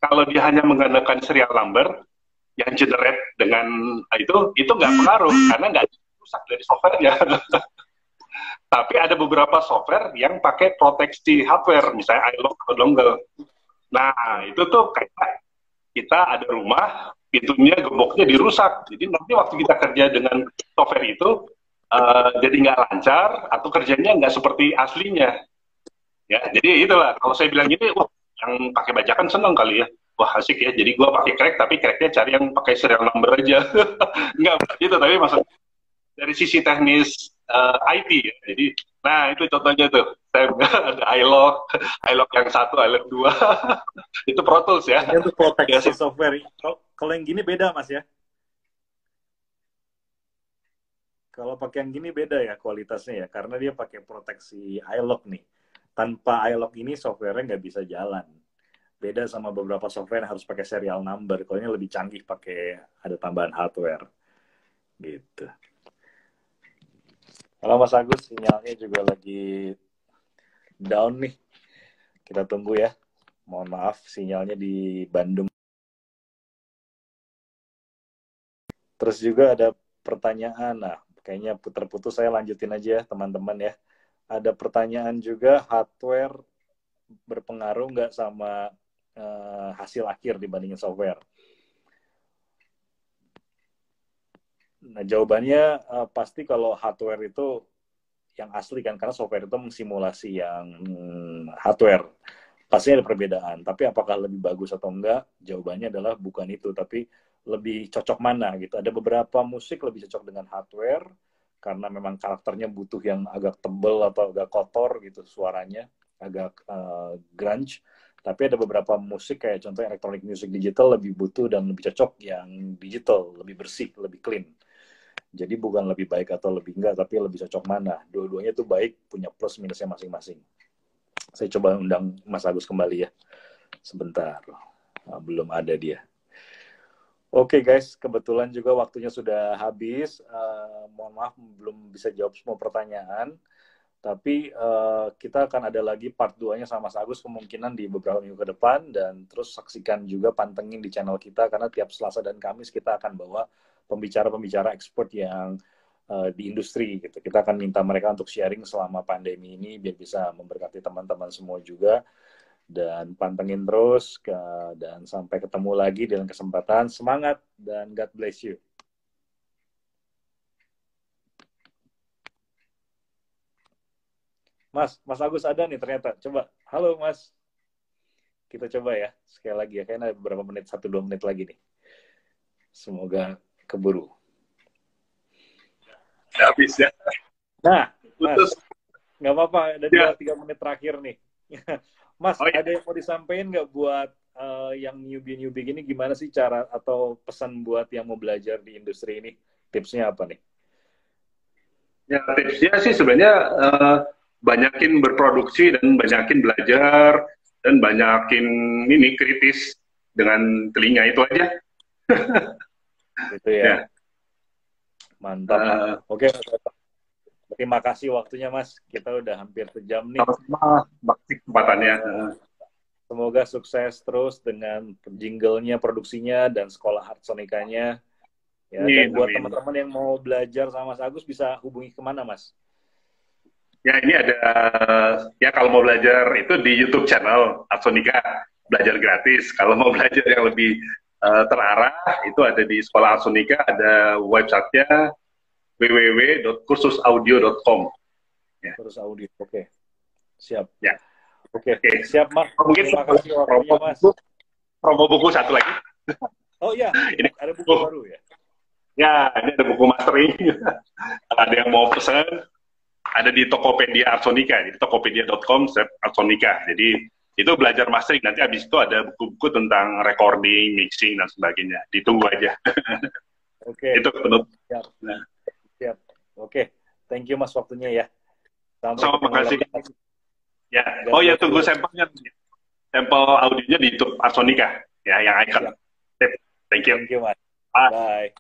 kalau dia hanya menggunakan serial number yang generate dengan itu nggak pengaruh karena nggak rusak dari softwarenya. Tapi ada beberapa software yang pakai proteksi hardware, misalnya iLok atau dongle. Nah itu tuh kayak kita ada rumah, pintunya gemboknya dirusak. Jadi nanti waktu kita kerja dengan software itu jadi nggak lancar atau kerjanya nggak seperti aslinya. Ya, jadi itulah. Kalau saya bilang gini, wah yang pakai bajakan seneng kali ya. Wah asik ya, jadi gue pakai crack, tapi cracknya cari yang pakai serial number aja. Enggak gitu, tapi maksudnya dari sisi teknis IT ya. Jadi, nah itu contohnya tuh, saya ada iLok yang 1, iLok 2, itu Pro Tools ya. Itu proteksi software. Kalau yang gini beda Mas ya? Kalau pakai yang gini beda ya kualitasnya ya, karena dia pakai proteksi iLok nih. Tanpa iLok ini software-nya nggak bisa jalan. Beda sama beberapa software yang harus pakai serial number. Kalau ini lebih canggih pakai ada tambahan hardware. Gitu. Halo Mas Agus, sinyalnya juga lagi down nih. Kita tunggu ya. Mohon maaf, sinyalnya di Bandung. Terus juga ada pertanyaan. Nah, kayaknya putar-putus, saya lanjutin aja teman-teman ya. Ada pertanyaan juga, hardware berpengaruh nggak sama hasil akhir dibandingin software? Nah, jawabannya pasti kalau hardware itu yang asli kan, karena software itu mensimulasi yang hardware. Pasti ada perbedaan. Tapi apakah lebih bagus atau enggak? Jawabannya adalah bukan itu, tapi lebih cocok mana gitu. Ada beberapa musik lebih cocok dengan hardware karena memang karakternya butuh yang agak tebel atau agak kotor gitu suaranya, agak grunge. Tapi ada beberapa musik kayak contohnya electronic music digital lebih butuh dan lebih cocok yang digital, lebih bersih, lebih clean. Jadi bukan lebih baik atau lebih enggak, tapi lebih cocok mana. Dua-duanya itu baik, punya plus minusnya masing-masing. Saya coba undang Mas Agus kembali ya. Sebentar. Nah, belum ada dia. Oke guys, kebetulan juga waktunya sudah habis. Mohon maaf belum bisa jawab semua pertanyaan. Tapi kita akan ada lagi part 2-nya sama Mas Agus kemungkinan di beberapa minggu ke depan, dan terus saksikan juga, pantengin di channel kita, karena tiap Selasa dan Kamis kita akan bawa pembicara-pembicara expert yang di industri gitu. Kita akan minta mereka untuk sharing selama pandemi ini biar bisa memberkati teman-teman semua juga. Dan pantengin terus, dan sampai ketemu lagi di lain kesempatan. Semangat dan God bless you. Mas Agus ada nih ternyata. Coba, halo Mas. Kita coba ya, sekali lagi ya. Kayaknya ada beberapa menit, 1-2 menit lagi nih. Semoga keburu. Habis ya. Nah, Mas, nggak apa-apa, ada 2-3 menit terakhir nih. Mas, iya. ada yang mau disampaikan nggak buat yang newbie gini, gimana sih cara atau pesan buat yang mau belajar di industri ini? Tipsnya apa nih? Ya, tipsnya sih sebenarnya banyakin berproduksi dan banyakin belajar dan banyakin ini kritis dengan telinga, itu aja. Gitu ya. Mantap. Oke. Terima kasih waktunya Mas. Kita udah hampir sejam nih. Sama-sama, makasih kesempatannya. Semoga sukses terus dengan jingle-nya, produksinya, dan sekolah Hartsonika-nya. Ya, dan buat teman-teman yang mau belajar sama Mas Agus bisa hubungi kemana Mas? Ya, ini ada, ya kalau mau belajar itu di YouTube channel Hartsonika, belajar gratis. Kalau mau belajar yang lebih terarah, itu ada di Sekolah Hartsonika, ada websitenya www.kursusaudio.com. Ya. Kursus audio, oke. Siap. Ya. Oke, siap Mas. Mungkin terima kasih waktunya Mas. Promo buku satu lagi. Oh iya, ini ada buku baru ya? Ya, ini ada buku mastering. Ada yang mau pesan, ada di Tokopedia Hartsonika, di tokopedia.com/Hartsonika. Jadi itu belajar mastering, nanti habis itu ada buku-buku tentang recording, mixing, dan sebagainya. Ditunggu aja. Oke. Itu penutup. Siap. Siap. Oke. Thank you Mas waktunya ya. Sama makasih. Ya. Oh ya, tunggu sampelnya. Sampel audionya di YouTube Hartsonika. Ya, yang icon. Thank you. Thank you Mas. Bye.